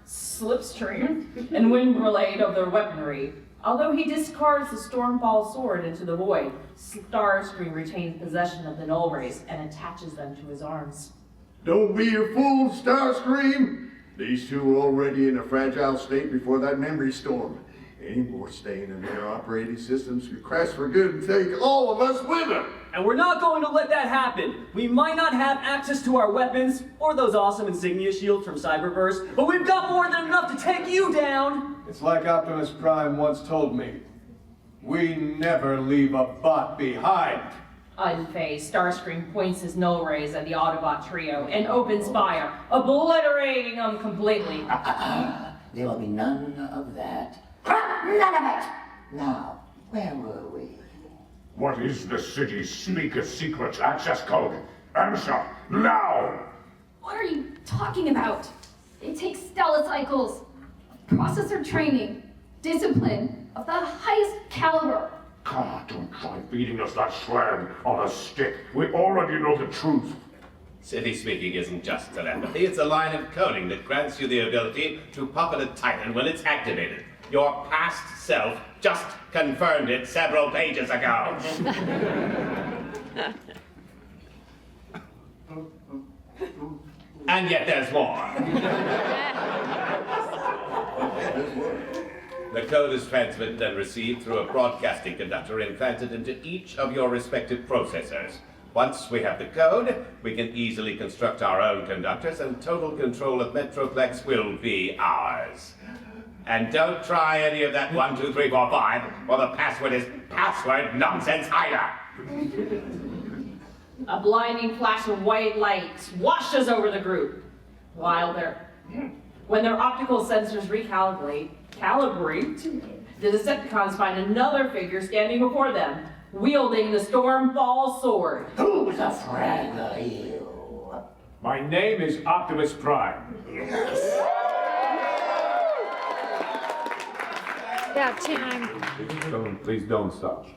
Slipstream and Windblade of their weaponry. Although he discards the Stormfall sword into the void, Starscream retains possession of the null rays and attaches them to his arms. Don't be a fool, Starscream! These two were already in a fragile state before that memory storm. Any more staying in their operating systems could crash for good and take all of us with them! And we're not going to let that happen. We might not have access to our weapons or those awesome insignia shields from Cyberverse, but we've got more than enough to take you down! It's like Optimus Prime once told me. We never leave a bot behind. Unfazed, Starscream points his null rays at the Autobot trio and opens fire, obliterating them completely. There will be none of that. None of it! Now, where were we? What is the city's sneaker secret access code? Answer, now! What are you talking about? It takes stellocycles, processor training, discipline of the highest caliber. God, don't try feeding us that slang on a stick. We already know the truth. City speaking isn't just telepathy, it's a line of coding that grants you the ability to puppet a Titan when it's activated. Your past self just confirmed it several pages ago. And yet there's more. The code is transmitted and received through a broadcasting conductor implanted into each of your respective processors. Once we have the code, we can easily construct our own conductors, and total control of Metroplex will be ours. And don't try any of that 1, 2, 3, 4, 5, or the password is password nonsense either. A blinding flash of white light washes over the group. When their optical sensors recalibrate, the Decepticons find another figure standing before them, wielding the Stormfall sword. Who's afraid of you? My name is Optimus Prime. About time. Please don't stop.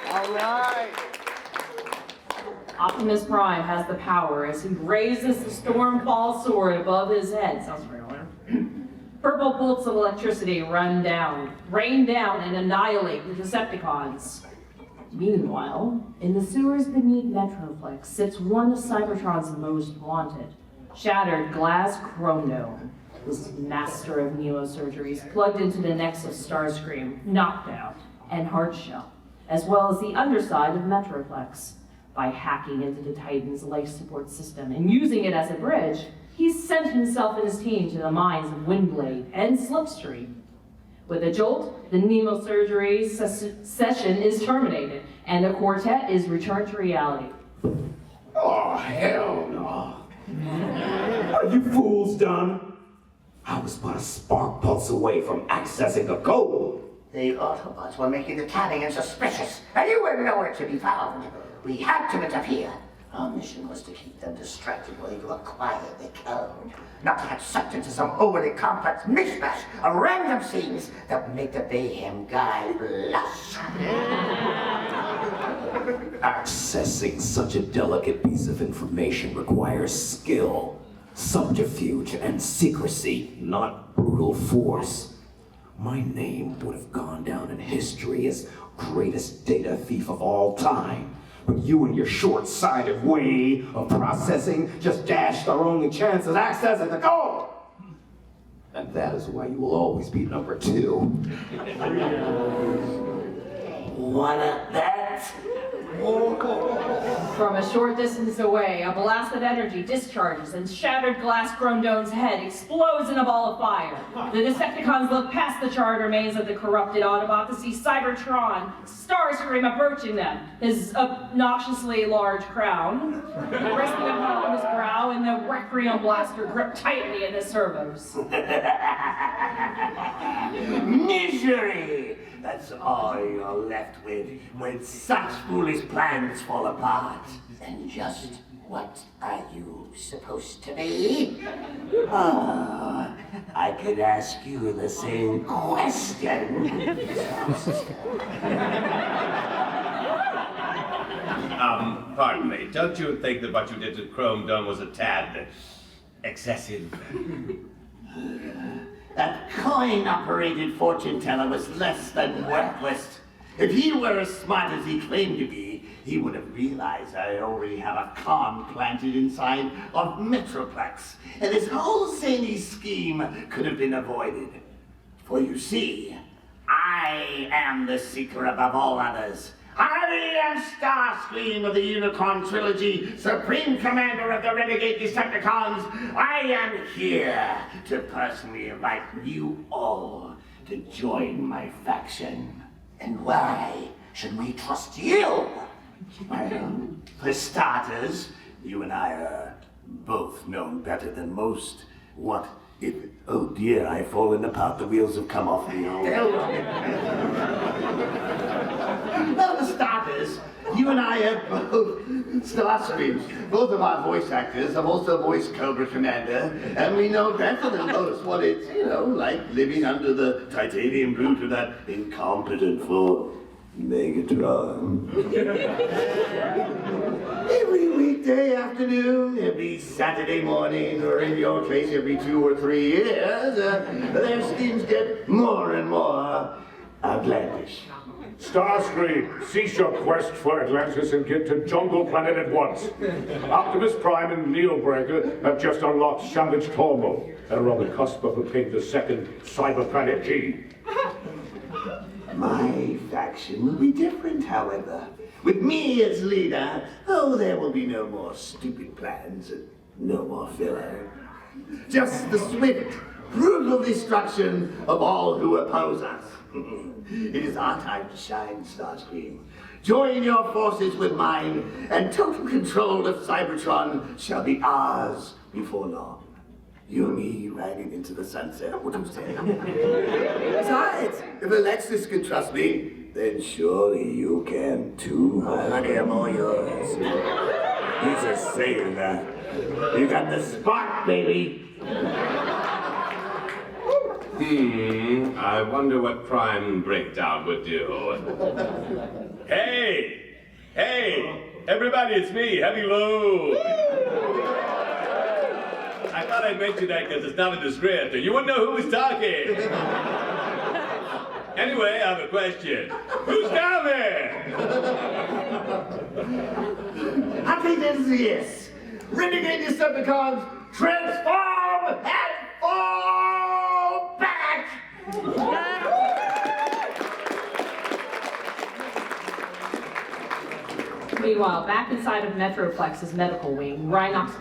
All right. Optimus Prime has the power as he raises the Stormfall sword above his head. Sounds familiar. Purple bolts of electricity rain down and annihilate the Decepticons. Meanwhile, in the sewers beneath Metroplex sits one of Cybertron's most wanted, Shattered Glass Chrome. This master of neurosurgeries plugged into the necks of Starscream, Knockdown, and Hardshell, as well as the underside of Metroplex. By hacking into the Titan's life support system and using it as a bridge, he's sent himself and his team to the minds of Windblade and Slipstream. With a jolt, the neurosurgery session is terminated, and the quartet is returned to reality. Oh, hell no. What have you fools done? I was but a spark pulse away from accessing the code. The Autobots were making the canning suspicious, and you were nowhere to be found. We had to interfere. Our mission was to keep them distracted while you acquired the code, not to get sucked into some overly complex mishmash of random scenes that would make the Mayhem guy blush. Accessing such a delicate piece of information requires skill, subterfuge, and secrecy, not brute force. My name would have gone down in history as greatest data thief of all time. But you and your short-sighted way of processing just dashed our only chance at accessing the code. And that is why you will always be number 2. Wanna bet? From a short distance away, a blast of energy discharges and shattered glass Grondone's head explodes in a ball of fire. The Decepticons look past the charred remains of the corrupted Autobot to see Cybertron, Starscream approaching them, his obnoxiously large crown resting upon his brow and the Requiem blaster gripped tightly in his servos. Misery! That's all you're left with when such foolish plans fall apart. And just what are you supposed to be? Oh, I could ask you the same question. Pardon me, don't you think that what you did to Chrome Dome was a tad excessive? That coin-operated fortune teller was less than worthless. If he were as smart as he claimed to be, he would have realized I already have a con planted inside of Metroplex, and this whole zany scheme could have been avoided. For you see, I am the seeker above all others. I am Starscream of the Unicorn Trilogy, Supreme Commander of the Renegade Decepticons. I am here to personally invite you all to join my faction. And why should we trust you? Well, for starters, you and I are both known better than most. What if, oh dear, I've fallen apart, the wheels have come off me. Well, for starters, you and I are both Starscreams. Both of our voice actors have also voiced Cobra Commander, and we know better than most what it's, like living under the titanium boot of that incompetent fool, Megatron. Every weekday afternoon, every Saturday morning, or in your case, every 2 or 3 years, their schemes get more and more outlandish. Starscream, cease your quest for Atlantis and get to Jungle Planet at once. Optimus Prime and Leo Breaker have just unlocked Savage Tormo and are on the cusp of obtaining the second Cyber Planet G. My faction will be different, however. With me as leader, there will be no more stupid plans and no more filler. Just the swift, brutal destruction of all who oppose us. It is our time to shine, Starscream. Join your forces with mine, and total control of Cybertron shall be ours before long. You and me riding into the sunset, what do you say? Besides, if Alexis can trust me, then surely you can too. I am all yours. He's just saying that. You got the spark, baby. I wonder what Prime Breakdown would do. Hey! Everybody, it's me, Heavy Load! I thought I'd mention that because it's not in the script, or you wouldn't know who was talking. Anyway, I have a question. Who's down there? Happy to see this. Renegade Decepticons, transform and fall back! Meanwhile, back inside of Metroplex's medical wing, Rhinox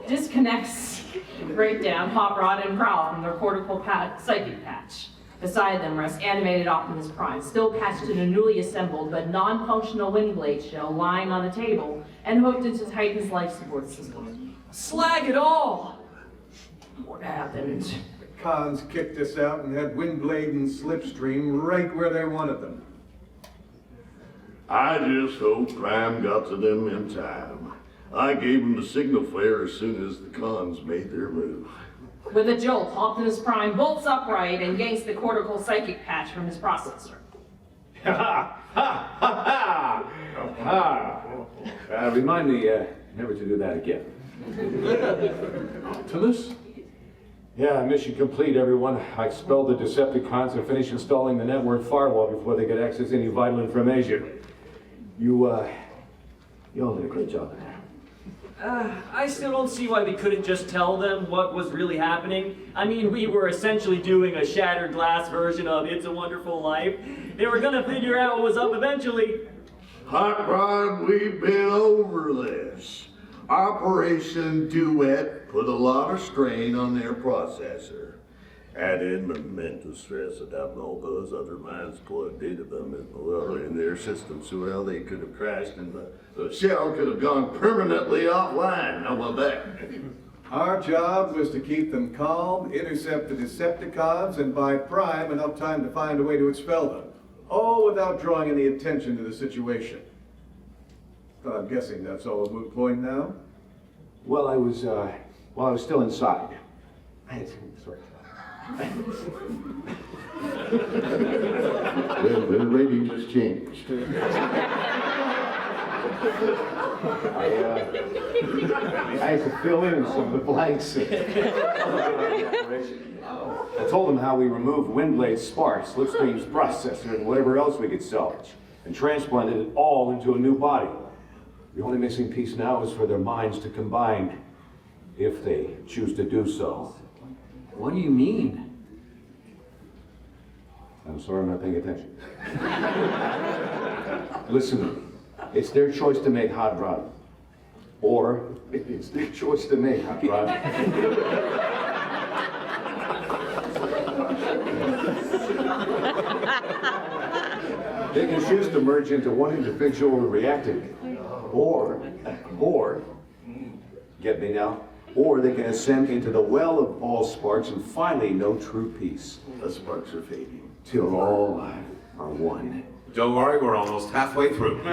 disconnects Breakdown, Hot Rod, and Prowl from their cortical psychic patch. Beside them rests animated Optimus Prime, still patched in a newly assembled but non-functional Windblade shell lying on the table and hooked into Titan's life support system. Slag it all! What happened? Cons kicked us out and had Windblade and Slipstream right where they wanted them. I just hope Prime got to them in time. I gave them the signal flare as soon as the cons made their move. With a jolt, Optimus Prime bolts upright and yanks the cortical psychic patch from his processor. Remind me never to do that again. Optimus? Yeah, mission complete, everyone. I expelled the Decepticons and finished installing the network firewall before they could access any vital information. You all did a great job there. I still don't see why we couldn't just tell them what was really happening. I mean, we were essentially doing a shattered glass version of It's a Wonderful Life. They were gonna figure out what was up eventually. Hot Rod, we've been over this. Operation Duet put a lot of strain on their processor. Added mental stress adapting all those other minds plugged into them in their systems, so well they could have crashed and the shell could have gone permanently offline. How about that? Our job was to keep them calm, intercept the Decepticons, and buy Prime enough time to find a way to expel them. All without drawing any attention to the situation. But I'm guessing that's all a moot point now? Well, I was still inside. Sorry. The rating has changed. I had to fill in some of the blanks. I told them how we removed Windblade's spark, Slipstream's processor, and whatever else we could salvage, and transplanted it all into a new body. The only missing piece now is for their minds to combine, if they choose to do so. What do you mean? I'm sorry, I'm not paying attention. Listen, it's their choice to make Hot Rod. Or it's their choice to make Hot Rod. They can choose to merge into one individual reacting. Or, get me now? Or they can ascend into the well of all sparks and finally know true peace. The sparks are fading. Till all are one. Don't worry, we're almost halfway through.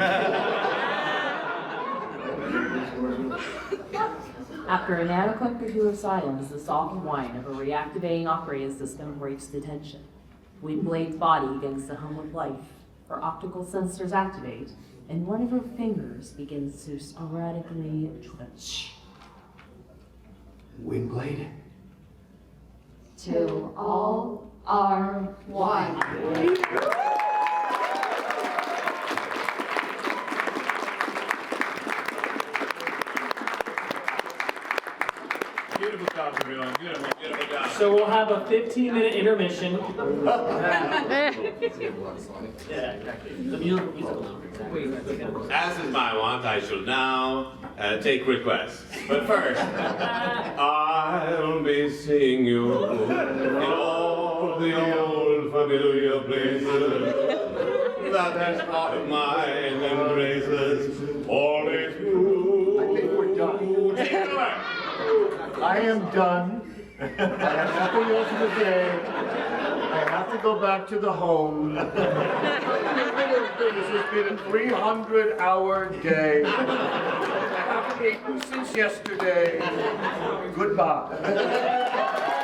After a nanoclick or two of silence, the soft whine of a reactivating operating system breaks the tension. Windblade's body begins to hum with life. Her optical sensors activate, and one of her fingers begins to sporadically twitch. Windblade? Till all are one. Beautiful job, everyone. Beautiful job. So we'll have a 15-minute intermission. Yeah, exactly. The musical number. As is my wont, I shall now take requests. But first, I'll be seeing you in all the old familiar places that this heart of mine embraces. Always you. I think we're done. Take it away. I am done. I have nothing else to say. I have to go back to the home. This has been a 300-hour day. I haven't eaten since yesterday. Goodbye.